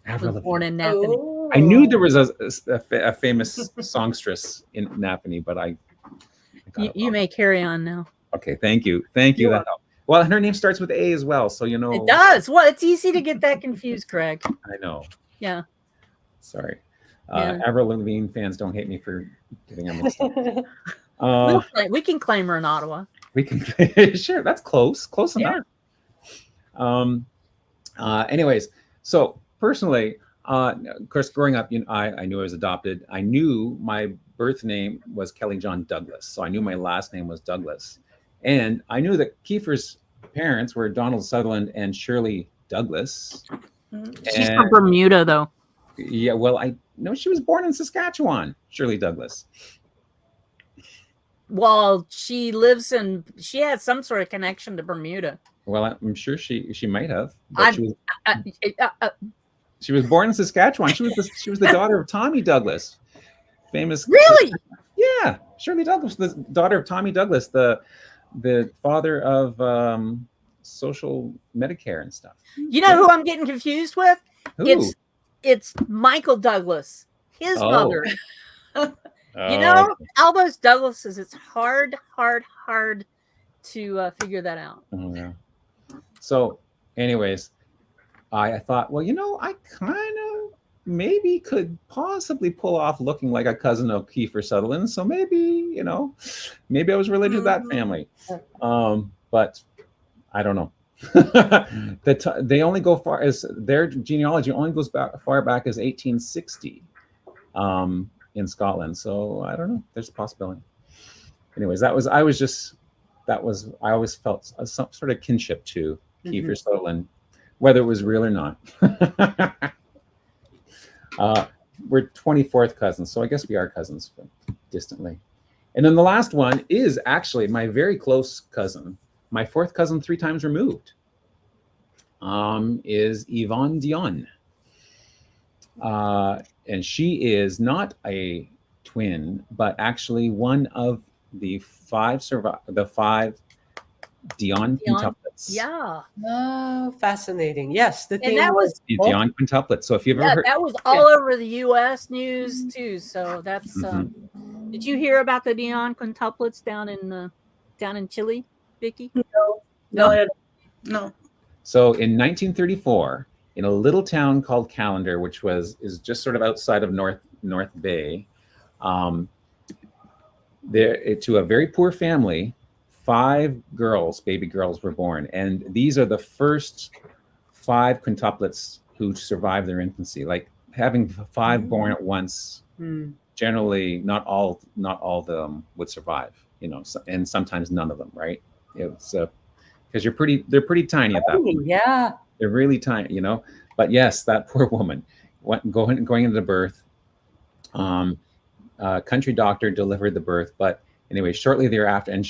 was born in Napanee. I knew there was a famous songstress in Napanee, but you may carry on now. Okay, thank you. That helped. Well, and her name starts with A as well, so you know. It does. Well, it's easy to get that confused, Craig. I know. Yeah. Sorry. Yeah. Avril Lavigne fans, don't hate me for getting them mixed up. We can claim her in Ottawa. We can. Sure, that's close enough. Anyways, so personally, of course, growing up, I knew I was adopted. I knew my birth name was Kelly John Douglas, so I knew my last name was Douglas, and I knew that Kiefer's parents were Donald Sutherland and Shirley Douglas. She's from Bermuda, though. Yeah, well, I know she was born in Saskatchewan, Shirley Douglas. Well, she had some sort of connection to Bermuda. Well, I'm sure she might have. She was born in Saskatchewan. She was the daughter of Tommy Douglas, famous. Really? Yeah, Shirley Douglas, the daughter of Tommy Douglas, the father of social Medicare and stuff. You know who I'm getting confused with? Who? It's Michael Douglas, his mother. Albus Douglases. It's hard to figure that out. Oh, yeah. So, anyways, I thought, well, I kind of maybe could possibly pull off looking like a cousin of Kiefer Sutherland. So maybe I was related to that family. But I don't know. They only go far as their genealogy only goes far back as 1860 in Scotland. So I don't know. There's a possibility. Anyways, I always felt some sort of kinship to Kiefer Sutherland, whether it was real or not. We're 24th cousins, so I guess we are cousins distantly. And then the last one is actually my very close cousin, my fourth cousin 3 times removed, is Yvonne Dion. And she is not a twin, but actually one of the 5 Dion quintuplets. Yeah. Oh, fascinating. Yes, that was the Dion quintuplets. So if you've ever heard, that was all over the U.S. news too. So that's. Did you hear about the Dion quintuplets down in Chile, Vicki? No. So in 1934, in a little town called Callender, which is just sort of outside of North Bay, to a very poor family, 5 baby girls were born, and these are the first 5 quintuplets who survived their infancy. Like having 5 born at once, generally not all of them would survive, and sometimes none of them, right? It's because they're pretty tiny at that point. Yeah, they're really tiny, But yes, that poor woman going into birth. Country doctor delivered the birth, but anyway, shortly thereafter, and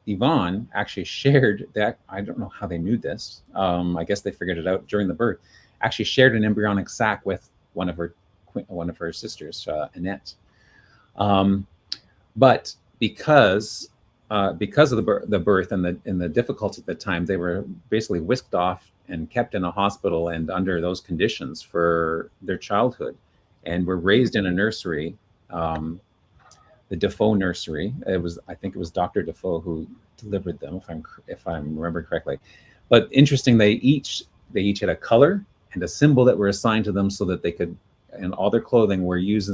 Yvonne actually shared that. I don't know how they knew this. I guess they figured it out during the birth. Actually, shared an embryonic sac with one of her sisters, Annette. But because of the birth and the difficulty at the time, they were basically whisked off and kept in a hospital and under those conditions for their childhood, and were raised in a nursery. The Defoe nursery. I think it was Dr. Defoe who delivered them, if I remember correctly. But interesting, they each had a color and a symbol that were assigned to them so that they could, and all their clothing were use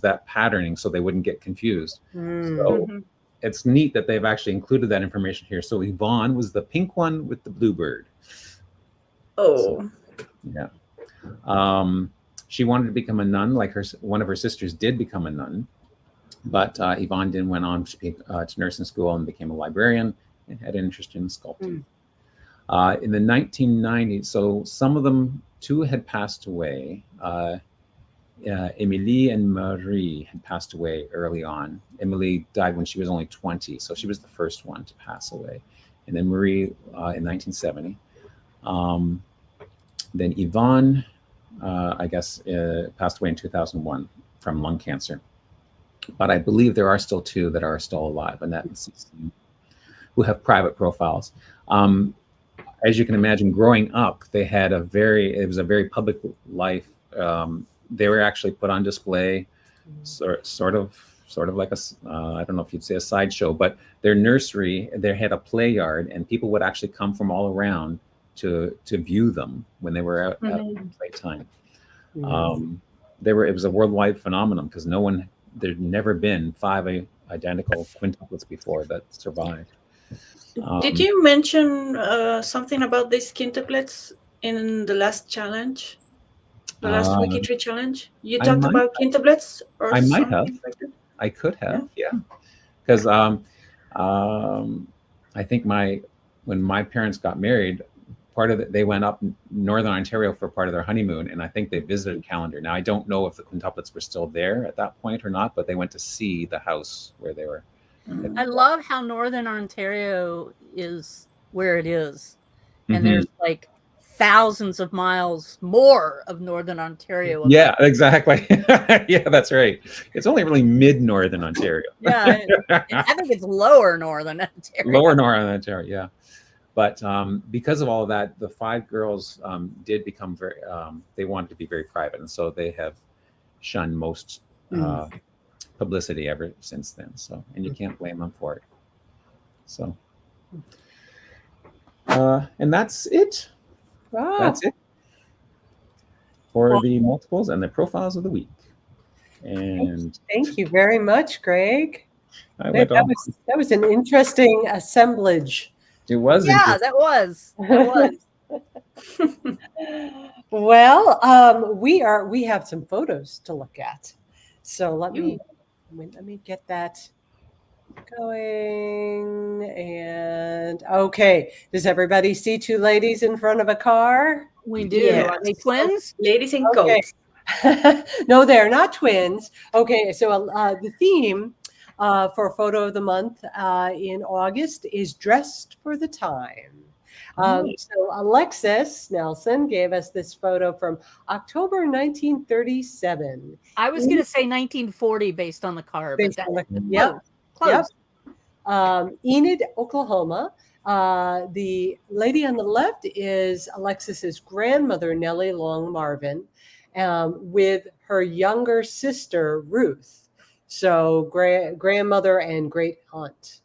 that patterning so they wouldn't get confused. So it's neat that they've actually included that information here. So Yvonne was the pink one with the blue bird. Oh. So, yeah. She wanted to become a nun, like one of her sisters did become a nun. But Yvonne then went on to nursing school and became a librarian and had an interest in sculpting. In the 1990s, so some of them, 2 had passed away. Emilie and Marie had passed away early on. Emilie died when she was only 20, so she was the first one to pass away. And then Marie in 1970. Then Yvonne, I guess, passed away in 2001 from lung cancer. But I believe there are still 2 that are still alive, and that's who have private profiles. As you can imagine, growing up, it was a very public life. They were actually put on display, sort of sort of like I don't know if you'd say a sideshow, but their nursery, they had a play yard, and people would actually come from all around to view them when they were out at playtime. It was a worldwide phenomenon because there'd never been 5 identical quintuplets before that survived. Did you mention something about these quintuplets in the last challenge? The last WikiTree challenge? You talked about quintuplets or I might have. like that? I could have, yeah. Because I think when my parents got married, they went up Northern Ontario for part of their honeymoon, and I think they visited Callender. Now, I don't know if the quintuplets were still there at that point or not, but they went to see the house where they were. I love how Northern Ontario is where it is. And there's like thousands of miles more of Northern Ontario. Yeah, exactly. Yeah, that's right. It's only really mid-Northern Ontario. Yeah, I think it's lower Northern Ontario. Lower Northern Ontario, yeah. But because of all of that, the 5 girls did become they wanted to be very private. And so they have shunned most publicity ever since then. So, and you can't blame them for it. So, and that's it. Wow. That's it for the multiples and the profiles of the week. And thank you very much, Greg. That was an interesting assemblage. It was. Yeah, that was. Well, we have some photos to look at. So let me get that going. And okay, does everybody see 2 ladies in front of a car? We do. Yes. Are they twins? Ladies in coats. No, they're not twins. Okay, so the theme for Photo of the Month in August is Dressed for the Time. So Alexis Nelson gave us this photo from October 1937. I was going to say 1940 based on the car. But close. Enid, Oklahoma. The lady on the left is Alexis's grandmother, Nellie Long Marvin, with her younger sister, Ruth. So grandmother and great aunt.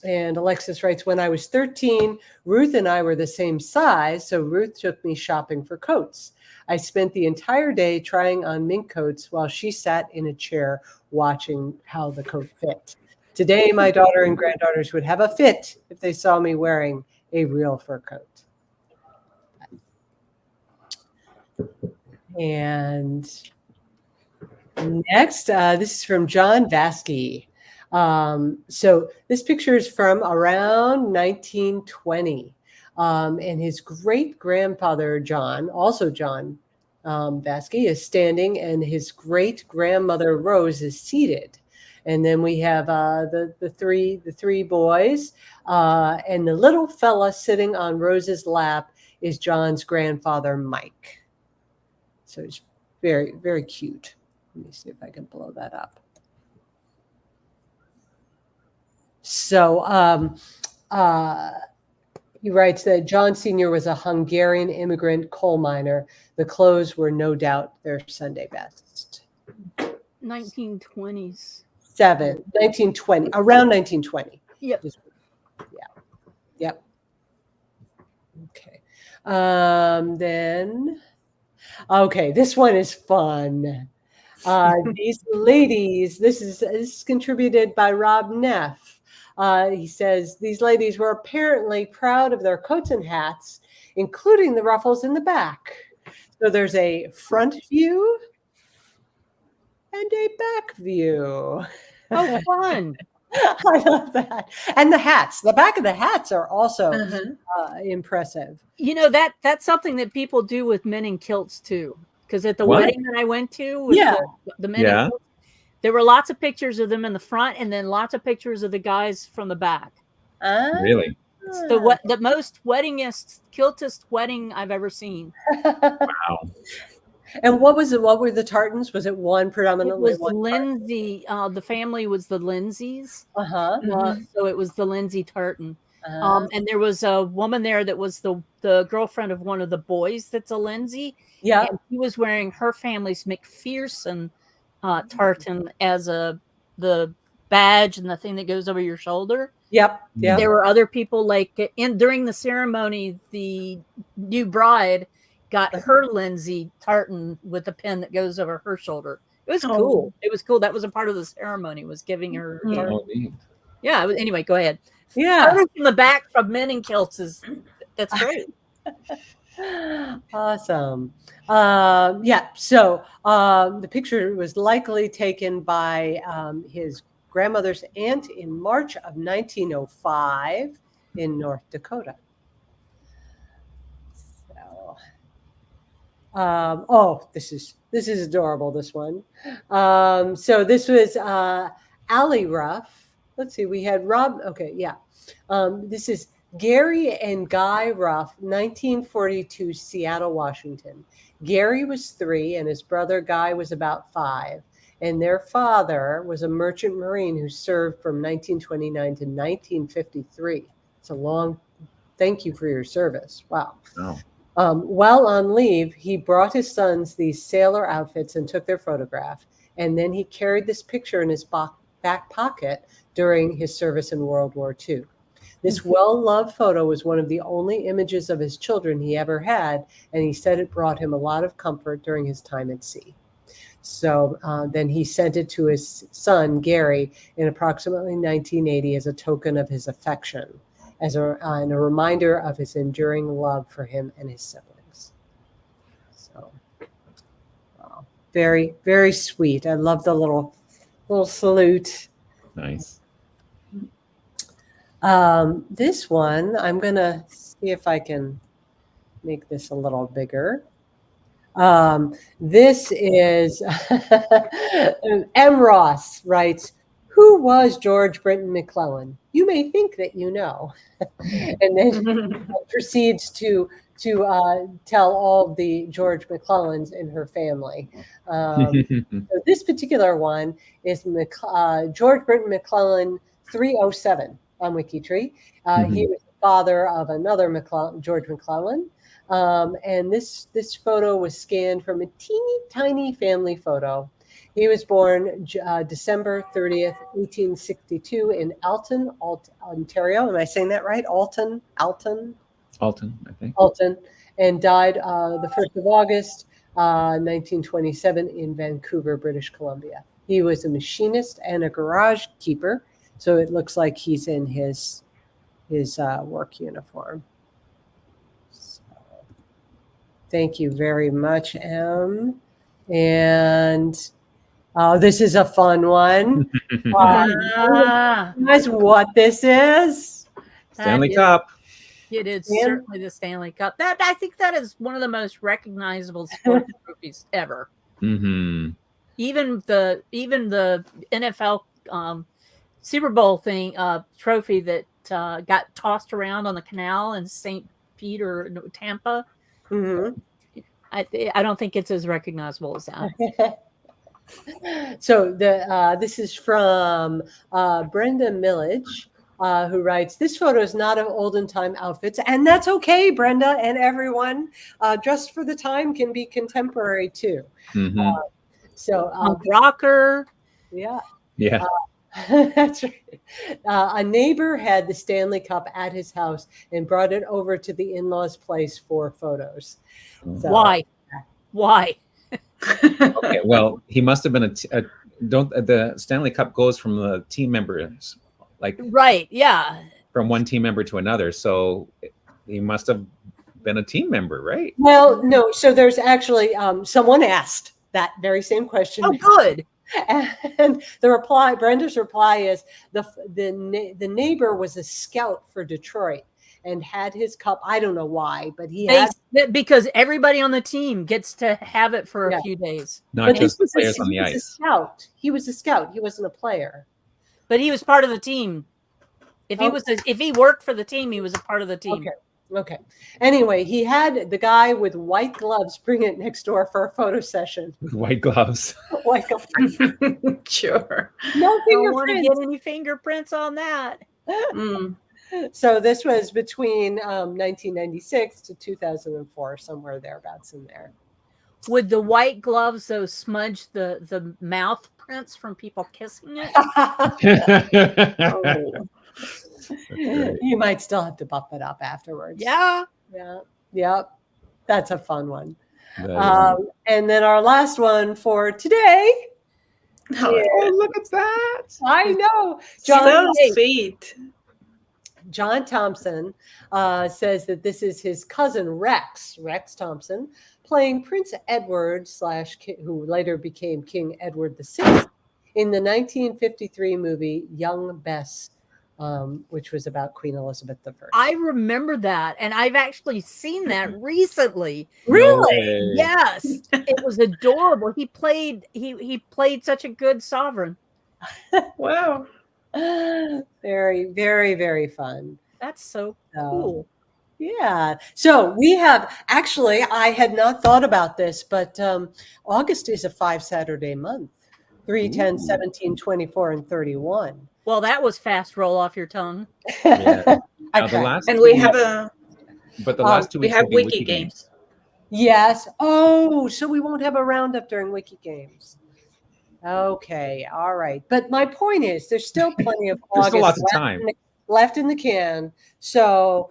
And Alexis writes, when I was 13, Ruth and I were the same size, so Ruth took me shopping for coats. I spent the entire day trying on mink coats while she sat in a chair watching how the coat fit. Today, my daughter and granddaughters would have a fit if they saw me wearing a real fur coat. And next, this is from John Vasky. So this picture is from around 1920. And his great-grandfather, John, also John Vasky, is standing, and his great-grandmother, Rose, is seated. And then we have the three boys, and the little fella sitting on Rose's lap is John's grandfather, Mike. So it's very, very cute. Let me see if I can blow that up. So he writes that John Sr. was a Hungarian immigrant coal miner. The clothes were no doubt their Sunday best. 1920s. 1920, around 1920. Yep. Yeah. Yep. Okay. Then, okay, this one is fun. These ladies, this is contributed by Rob Neff. He says, these ladies were apparently proud of their coats and hats, including the ruffles in the back. So there's a front view and a back view. Oh, fun. I love that. And the hats, the back of the hats are also impressive. You know, that's something that people do with men in kilts too. Because at the wedding that I went to, with the men in kilts, there were lots of pictures of them in the front, and then lots of pictures of the guys from the back. Really? It's the most kiltist wedding I've ever seen. Wow. And what were the tartans? Was it one predominantly? It was Lindsay. The family was the Lindsays. So it was the Lindsay tartan. And there was a woman there that was the girlfriend of one of the boys that's a Lindsay. Yeah. And she was wearing her family's McPherson tartan as a the badge and the thing that goes over your shoulder. Yep. Yeah. There were other people like during the ceremony, the new bride got her Lindsay tartan with a pin that goes over her shoulder. It was cool. It was cool. That was a part of the ceremony, was giving her. Yeah. Anyway, go ahead. Yeah. From the back from men in kilts that's great. Awesome. Yeah. So the picture was likely taken by his grandmother's aunt in March of 1905 in North Dakota. So, this is adorable. This one. So this was Allie Ruff. Let's see. We had Rob. Okay. Yeah. This is Gary and Guy Ruff, 1942, Seattle, Washington. Gary was 3 and his brother Guy was about 5. And their father was a merchant marine who served from 1929 to 1953. It's a long, thank you for your service. Wow. Oh. While on leave, he brought his sons these sailor outfits and took their photograph. And then he carried this picture in his back pocket during his service in World War II. This well-loved photo was one of the only images of his children he ever had, and he said it brought him a lot of comfort during his time at sea. So then he sent it to his son, Gary, in approximately 1980 as a token of his affection, and a reminder of his enduring love for him and his siblings. So, very, very sweet. I love the little salute. Nice. This one, I'm going to see if I can make this a little bigger. This is M. Ross writes, who was George Brinton McClellan? You may think that you know. And then proceeds to tell all the George McClellans in her family. So this particular one is George Brinton McClellan 307 on WikiTree. He was the father of another George McClellan. And this photo was scanned from a teeny tiny family photo. He was born December 30th, 1862 in Alton, Ontario. Am I saying that right? Alton, I think. Alton, and died the 1st of August, 1927 in Vancouver, British Columbia. He was a machinist and a garage keeper, so it looks like he's in his work uniform. So, thank you very much, M. And this is a fun one. Guys, what this is? Stanley Cup. It is certainly the Stanley Cup. I think that is one of the most recognizable sports trophies ever. Mm-hmm. Even the NFL Super Bowl thing trophy that got tossed around on the canal in St. Pete or Tampa. Mm-hmm. I don't think it's as recognizable as that. So this is from Brenda Millage, who writes, this photo is not of olden time outfits, and that's okay, Brenda and everyone. Dressed for the time can be contemporary too. Mm-hmm. Rocker. Yeah. Yeah. That's right. A neighbor had the Stanley Cup at his house and brought it over to the in-laws' place for photos. So, Why? Okay, well, he must have been the Stanley Cup goes from the team members, right, yeah, from one team member to another. So he must have been a team member, right? Well, no. So there's actually someone asked that very same question. Oh, good. And Brenda's reply is the neighbor was a scout for Detroit and had his cup. I don't know why, but because everybody on the team gets to have it for a few days. Not just the players on the ice. He was a scout. He wasn't a player, but he was part of the team. If he worked for the team, he was a part of the team. Okay. Anyway, he had the guy with white gloves bring it next door for a photo session. White gloves. White gloves. Sure. No fingerprints. Don't want to get any fingerprints on that. So this was between 1996 to 2004, somewhere thereabouts in there. Would the white gloves though smudge the mouth prints from people kissing it? Oh. You might still have to buff it up afterwards. Yeah. Yep. That's a fun one. And then our last one for today. Oh, look at that. I know. So sweet. John Thompson says that this is his cousin Rex Thompson, playing Prince Edward who later became King Edward VI in the 1953 movie Young Bess, which was about Queen Elizabeth I. I remember that, and I've actually seen that recently. Really? No, yes, it was adorable. He played such a good sovereign. Wow. Very, very, very fun. That's so cool. Yeah. So we have actually, I had not thought about this, but August is a 5-Saturday month. 3, 10, 17, 24, and 31. Well, that was fast roll off your tongue. Yeah. And we have but the last 2 weeks we have will be Wiki Games. Yes. Oh, so we won't have a roundup during Wiki Games. Okay. All right. But my point is, there's still plenty of There's August still lots of time left in the can. So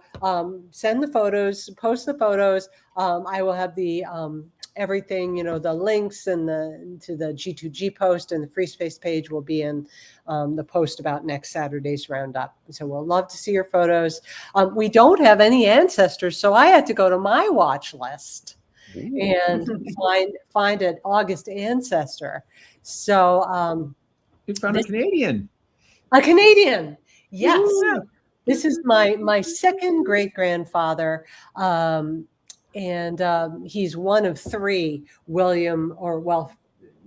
send the photos, post the photos. I will have the everything, the links and to the G2G post, and the free space page will be in the post about next Saturday's roundup. So we'll love to see your photos. We don't have any ancestors, so I had to go to my watch list and find an August ancestor. So you found a Canadian. A Canadian, yes. Ooh. This is my second great grandfather. And he's one of 3 William,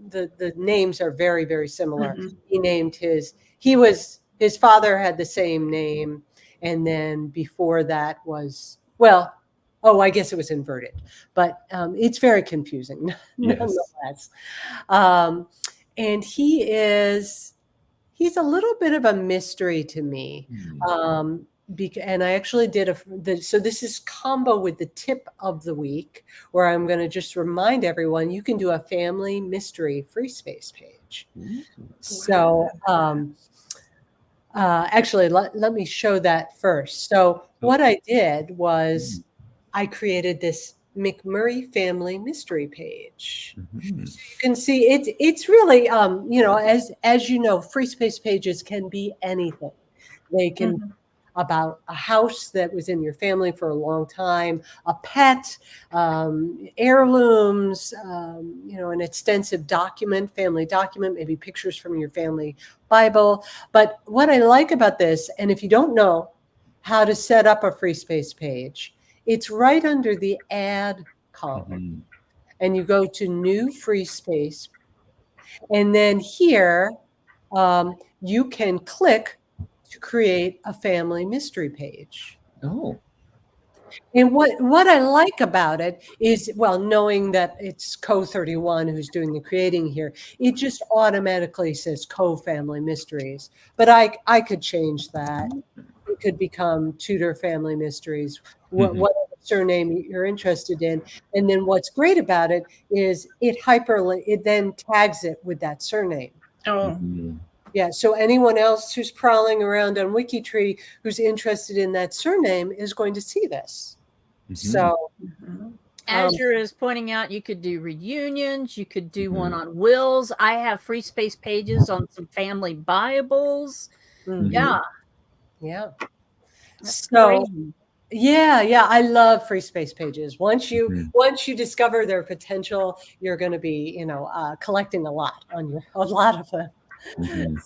the names are very, very similar. Mm-hmm. He named his father had the same name. And then before that was, I guess it was inverted, but it's very confusing nonetheless. And he's a little bit of a mystery to me. And I actually did so this is combo with the tip of the week, where I'm going to just remind everyone you can do a family mystery free space page. So actually, let me show that first. So what I did was I created this McMurray family mystery page. So you can see it's really as you know, free space pages can be anything. They can about a house that was in your family for a long time, a pet, heirlooms, an extensive family document, maybe pictures from your family Bible. But what I like about this, and if you don't know how to set up a free space page, it's right under the add column. And you go to new free space. And then here you can click to create a family mystery page. Oh. And what I like about it is, knowing that it's Co31 who's doing the creating here, it just automatically says Co-Family Mysteries. But I could change that. It could become Tudor Family Mysteries, whatever surname you're interested in. And then what's great about it is it then tags it with that surname. Oh. Yeah, so anyone else who's prowling around on WikiTree who's interested in that surname is going to see this. So, Azure is pointing out you could do reunions, you could do one on wills. I have free space pages on some family Bibles. Yeah. That's so crazy. Yeah, I love free space pages. Once you discover their potential, you're going to be, collecting a lot of them.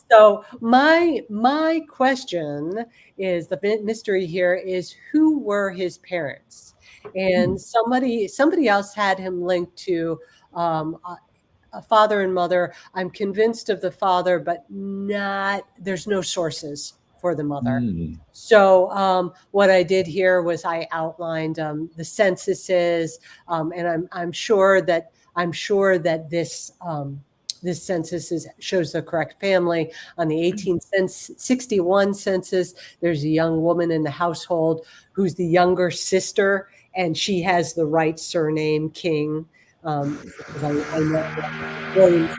So my question is, the mystery here is, who were his parents? And somebody else had him linked to a father and mother. I'm convinced of the father, but there's no sources for the mother. So what I did here was I outlined the censuses, and I'm sure that this this census shows the correct family. On the 1861 census, there's a young woman in the household who's the younger sister, and she has the right surname, King. Because I know that William's,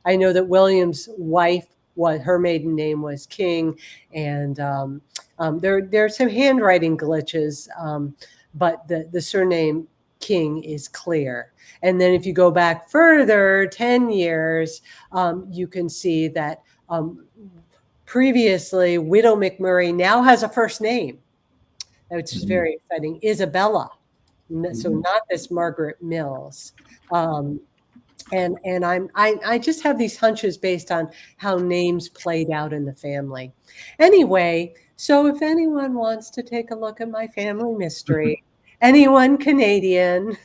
I know that William's wife, her maiden name was King, and there are some handwriting glitches, but the surname King is clear. And then if you go back further 10 years, you can see that previously Widow McMurray now has a first name, which is very exciting, Isabella. So not this Margaret Mills. And I just have these hunches based on how names played out in the family. Anyway, so if anyone wants to take a look at my family mystery, anyone Canadian,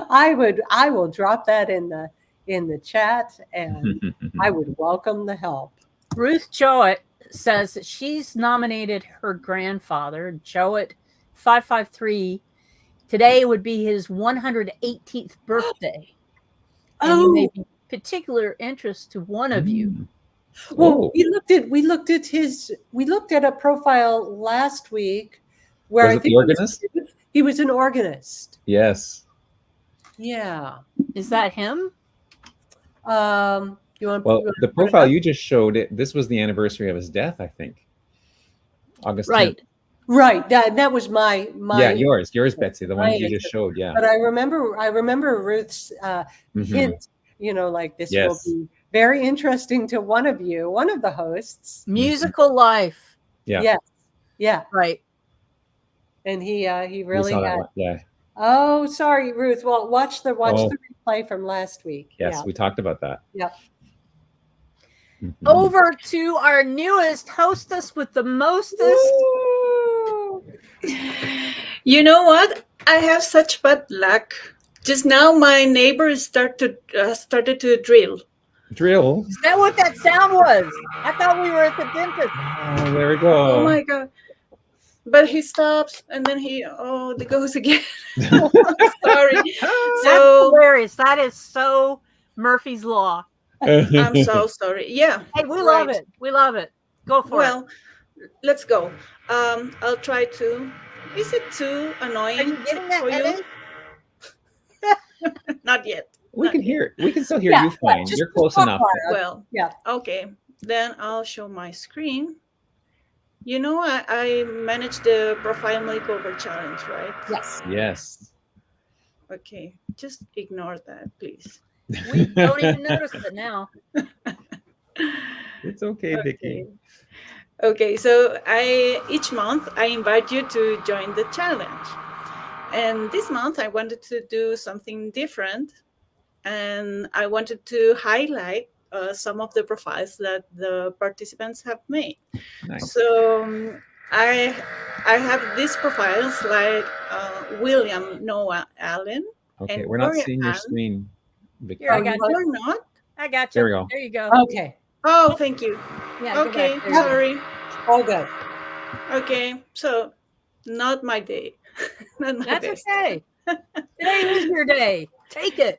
I will drop that in the chat, and I would welcome the help. Ruth Jowett says that she's nominated her grandfather, Jowett 553. Today would be his 118th birthday. And you may be particular interest to one of you. Well, we looked at a profile last week where was it the organist? He was an organist. Yes. Yeah. Is that him? The profile you just showed, this was the anniversary of his death, I think. August 10th. Right. That was my yeah, yours, Betsy, the one you just showed. Yeah. But I remember Ruth's hint, like this will be very interesting to one of the hosts. Musical life. Yeah. Yes. Yeah. Right. And he really had. Yeah. Oh, sorry, Ruth. Well, watch the replay from last week. Yes, we talked about that. Yep. Over to our newest hostess with the mostest. You know what? I have such bad luck. Just now, my neighbors started to drill. Drill? Is that what that sound was? I thought we were at the dentist. Oh, there we go. Oh my God. But he stops and then it goes again. Sorry. That's hilarious. That is so Murphy's Law. I'm so sorry. Yeah. Hey, we love it. We love it. Go for it. Well, let's go. I'll try to. Is it too annoying? Are you getting that for you? Not yet. We can hear it. We can still hear you fine. You're close enough. Well, yeah. Okay. Then I'll show my screen. I managed the profile makeover challenge, right? Yes. Yes. Okay. Just ignore that, please. We don't even notice it now. It's okay, Vicki. Okay, so each month I invite you to join the challenge. And this month I wanted to do something different. And I wanted to highlight some of the profiles that the participants have made. Nice. So I have these profiles like William Noah Allen. Okay, we're not seeing your screen. Here, I got you. You're not? I got you. There we go. There you go. Okay. Oh, thank you. Yeah, okay, sorry. All good. Okay, so not my day. Not my That's best. okay. Today is your day. Take it.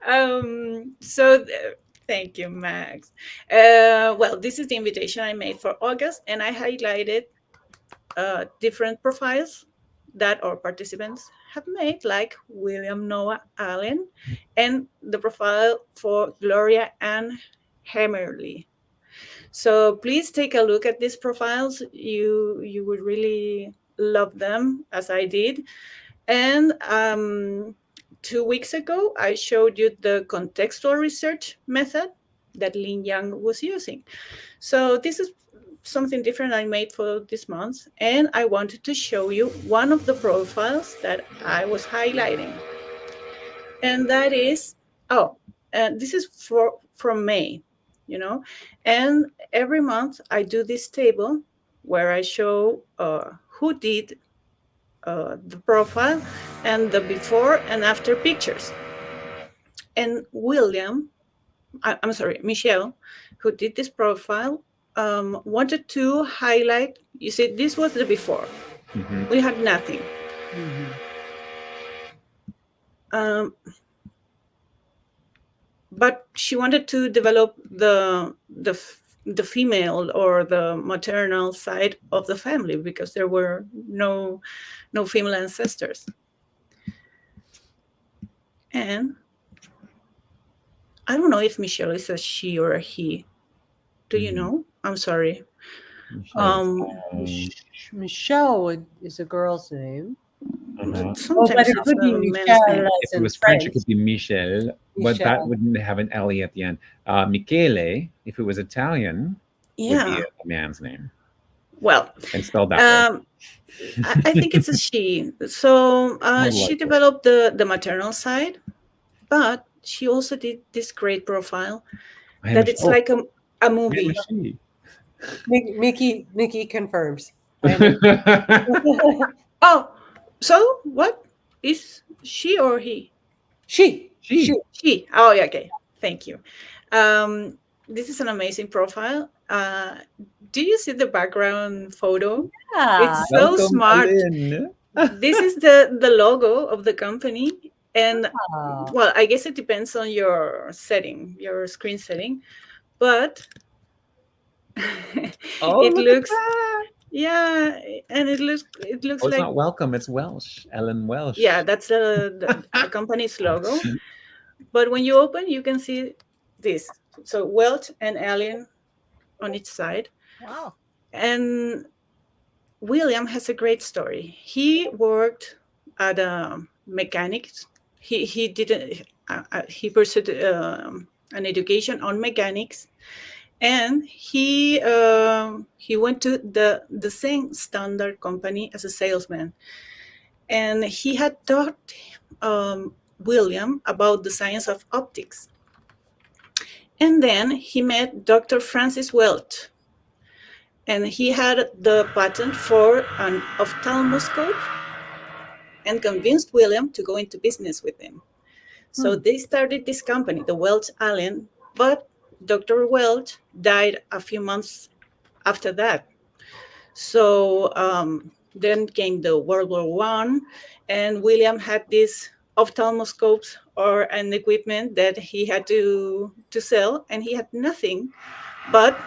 Thank you, Max. Well, this is the invitation I made for August, and I highlighted different profiles that our participants have made, like William Noah Allen, and the profile for Gloria Ann Hemerly. So please take a look at these profiles. You would really love them, as I did. And 2 weeks ago, I showed you the contextual research method that Lin Yang was using. So this is something different I made for this month. And I wanted to show you one of the profiles that I was highlighting. And that is, this is from May, And every month I do this table where I show who did the profile and the before and after pictures. And Michelle, who did this profile, wanted to highlight, you see, this was the before. Mm-hmm. We had nothing. Mm-hmm. But she wanted to develop the the female or the maternal side of the family, because there were no female ancestors. And I don't know if Michelle is a she or a he. Do you know? I'm sorry. Michelle is a girl's name. Sometimes but it it's could be a man's Michelle. name. If it was French, it could be Michel, but that wouldn't have an L-E at the end. Michele, if it was Italian, would be a man's name. Well, and spelled that way. I think it's a she. So she developed the maternal side, but she also did this great profile that it's like a movie. Mickey confirms. Oh, so what is she or he? She. Oh, yeah, okay. Thank you. This is an amazing profile. Do you see the background photo? Yeah. It's so smart. This is the logo of the company. And well, I guess it depends on your setting, your screen setting, but it looks, yeah, and it looks it's like, not welcome, it's Welsh. Ellen Welsh. Yeah, that's the company's logo. But when you open, you can see this. So Welch and Ellen on each side. Wow. And William has a great story. He worked at a mechanics. He didn't. He pursued an education on mechanics, and he went to the same standard company as a salesman, and he had taught William about the science of optics. And then he met Dr. Francis Welch, and he had the patent for an ophthalmoscope and convinced William to go into business with him. So they started this company, the Welch Allen, but Dr. Welch died a few months after that. So then came the World War I, and William had these ophthalmoscopes or an equipment that he had to sell, and he had nothing but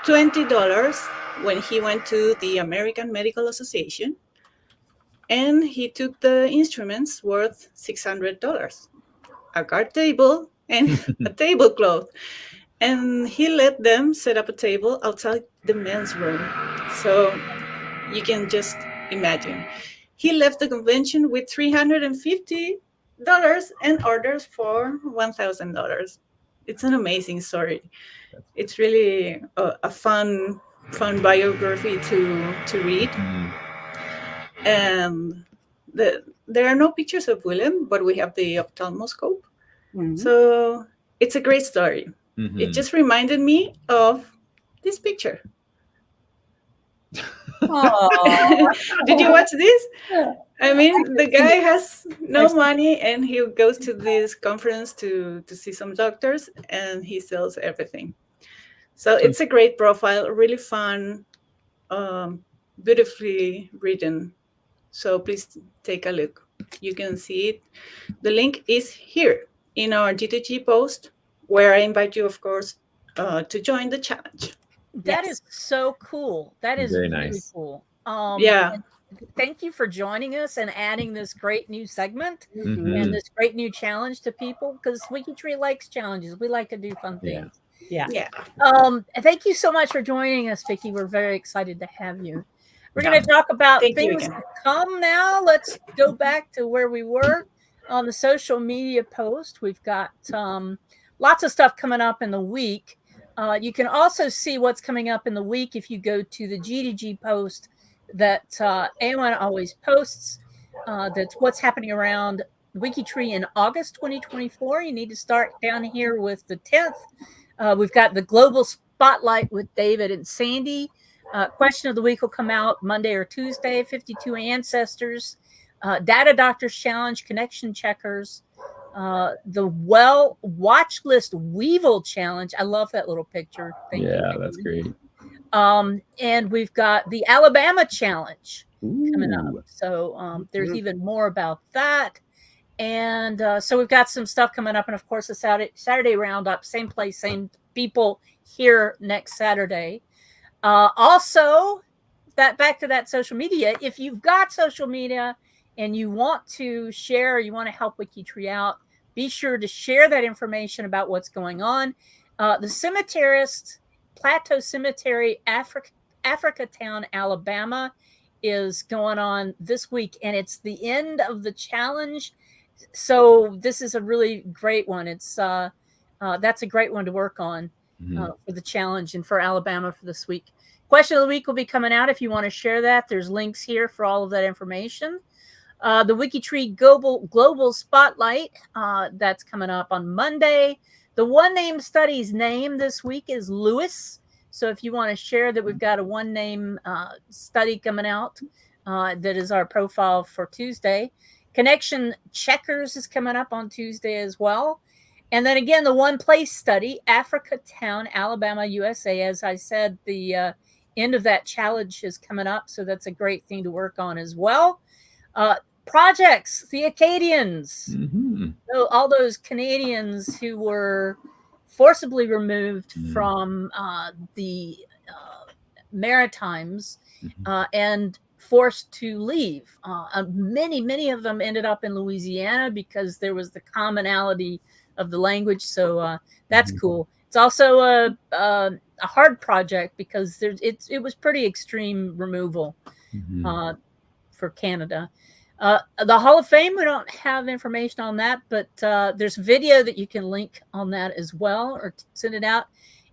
$20 when he went to the American Medical Association, and he took the instruments worth $600, a card table and a tablecloth, and he let them set up a table outside the men's room. So you can just imagine. He left the convention with $350 and orders for $1,000. It's an amazing story. It's really a fun biography to read. And there are no pictures of William, but we have the ophthalmoscope. So it's a great story. It just reminded me of this picture. Did you watch this? I mean, the guy has no money, and he goes to this conference to see some doctors, and he sells everything. So it's a great profile, really fun, beautifully written. So please take a look. You can see it. The link is here in our G2G post, where I invite you, of course, to join the challenge. That is so cool. That is very really nice. Cool. Yeah. Thank you for joining us and adding this great new segment and this great new challenge to people, because WikiTree likes challenges. We like to do fun things. Yeah. Thank you so much for joining us, Vicki. We're very excited to have you. We're going to talk about things to come now. Let's go back to where we were on the social media post. We've got lots of stuff coming up in the week. You can also see what's coming up in the week if you go to the G2G post that Alan always posts. That's what's happening around WikiTree in August 2024. You need to start down here with the 10th. We've got the Global Spotlight with David and Sandy. Question of the week will come out Monday or Tuesday. 52 Ancestors, Data Doctors Challenge, Connection Checkers, the Watch List Weevil Challenge. I love that little picture. Thank you. That's great. And we've got the Alabama Challenge coming up. So there's even more about that. And so we've got some stuff coming up. And of course, the Saturday Roundup, same place, same people here next Saturday. Also, back to that social media. If you've got social media and you want to share, you want to help WikiTree out, be sure to share that information about what's going on. The cemeterist, Plateau Cemetery, Africatown, Alabama, is going on this week, and it's the end of the challenge. So this is a really great one. It's that's a great one to work on for the challenge and for Alabama for this week. Question of the week will be coming out if you want to share that. There's links here for all of that information. The WikiTree Global Spotlight, that's coming up on Monday. The One Name Studies name this week is Lewis. So if you want to share that we've got a one name study coming out, that is our profile for Tuesday. Connection Checkers is coming up on Tuesday as well. And then again, the One Place Study, Africatown, Alabama, USA. As I said, the end of that challenge is coming up. So that's a great thing to work on as well. Projects, the Acadians. So all those Canadians who were forcibly removed from the Maritimes and forced to leave. Many of them ended up in Louisiana because there was the commonality of the language. So that's cool. It's also a hard project because it was pretty extreme removal for Canada. The Hall of Fame, we don't have information on that, but there's video that you can link on that as well or send it out.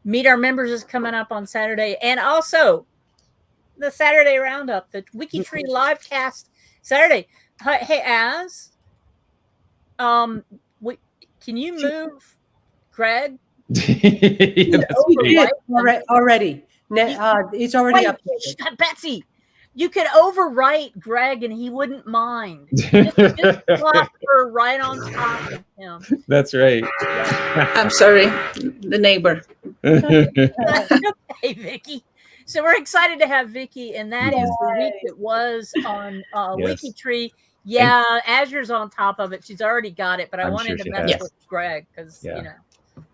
Meet Our Members is coming up on Saturday. And also the Saturday Roundup, the WikiTree LiveCast Saturday. Hey, can you move Greg? Already. It's already up. Betsy, you could overwrite Greg and he wouldn't mind. Just plop her right on top of him. That's right. I'm sorry, the neighbor. Okay, Vicki. So we're excited to have Vicki, and that is the week it was on WikiTree. Yeah, Azure's on top of it. She's already got it, but I wanted to mess with Greg because you know.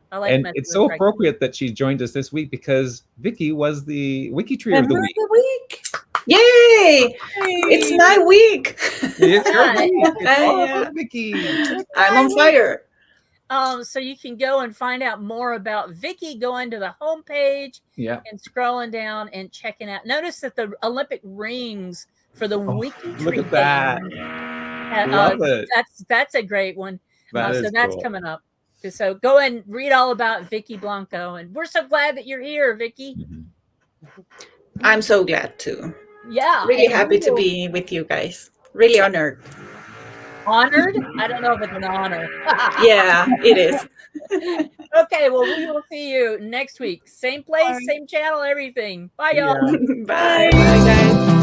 I like and it's so appropriate that she joined us this week because Vicki was the WikiTree of the week. Yay! It's my week. It's your week. It's all about Vicki. I'm on fire. So you can go and find out more about Vicki, going to the homepage and scrolling down and checking out. Notice that the Olympic rings for the WikiTree. Look at that. Love it. That's a great one. So that's cool. coming up. So go and read all about Vicki Blanco. And we're so glad that you're here, Vicki. I'm so glad too. Yeah. Really happy to be with you guys. Really honored. Honored? I don't know if it's an honor. Yeah, it is. Okay, well, we will see you next week. Same place, same channel, everything. Bye, y'all. Bye. Bye, guys.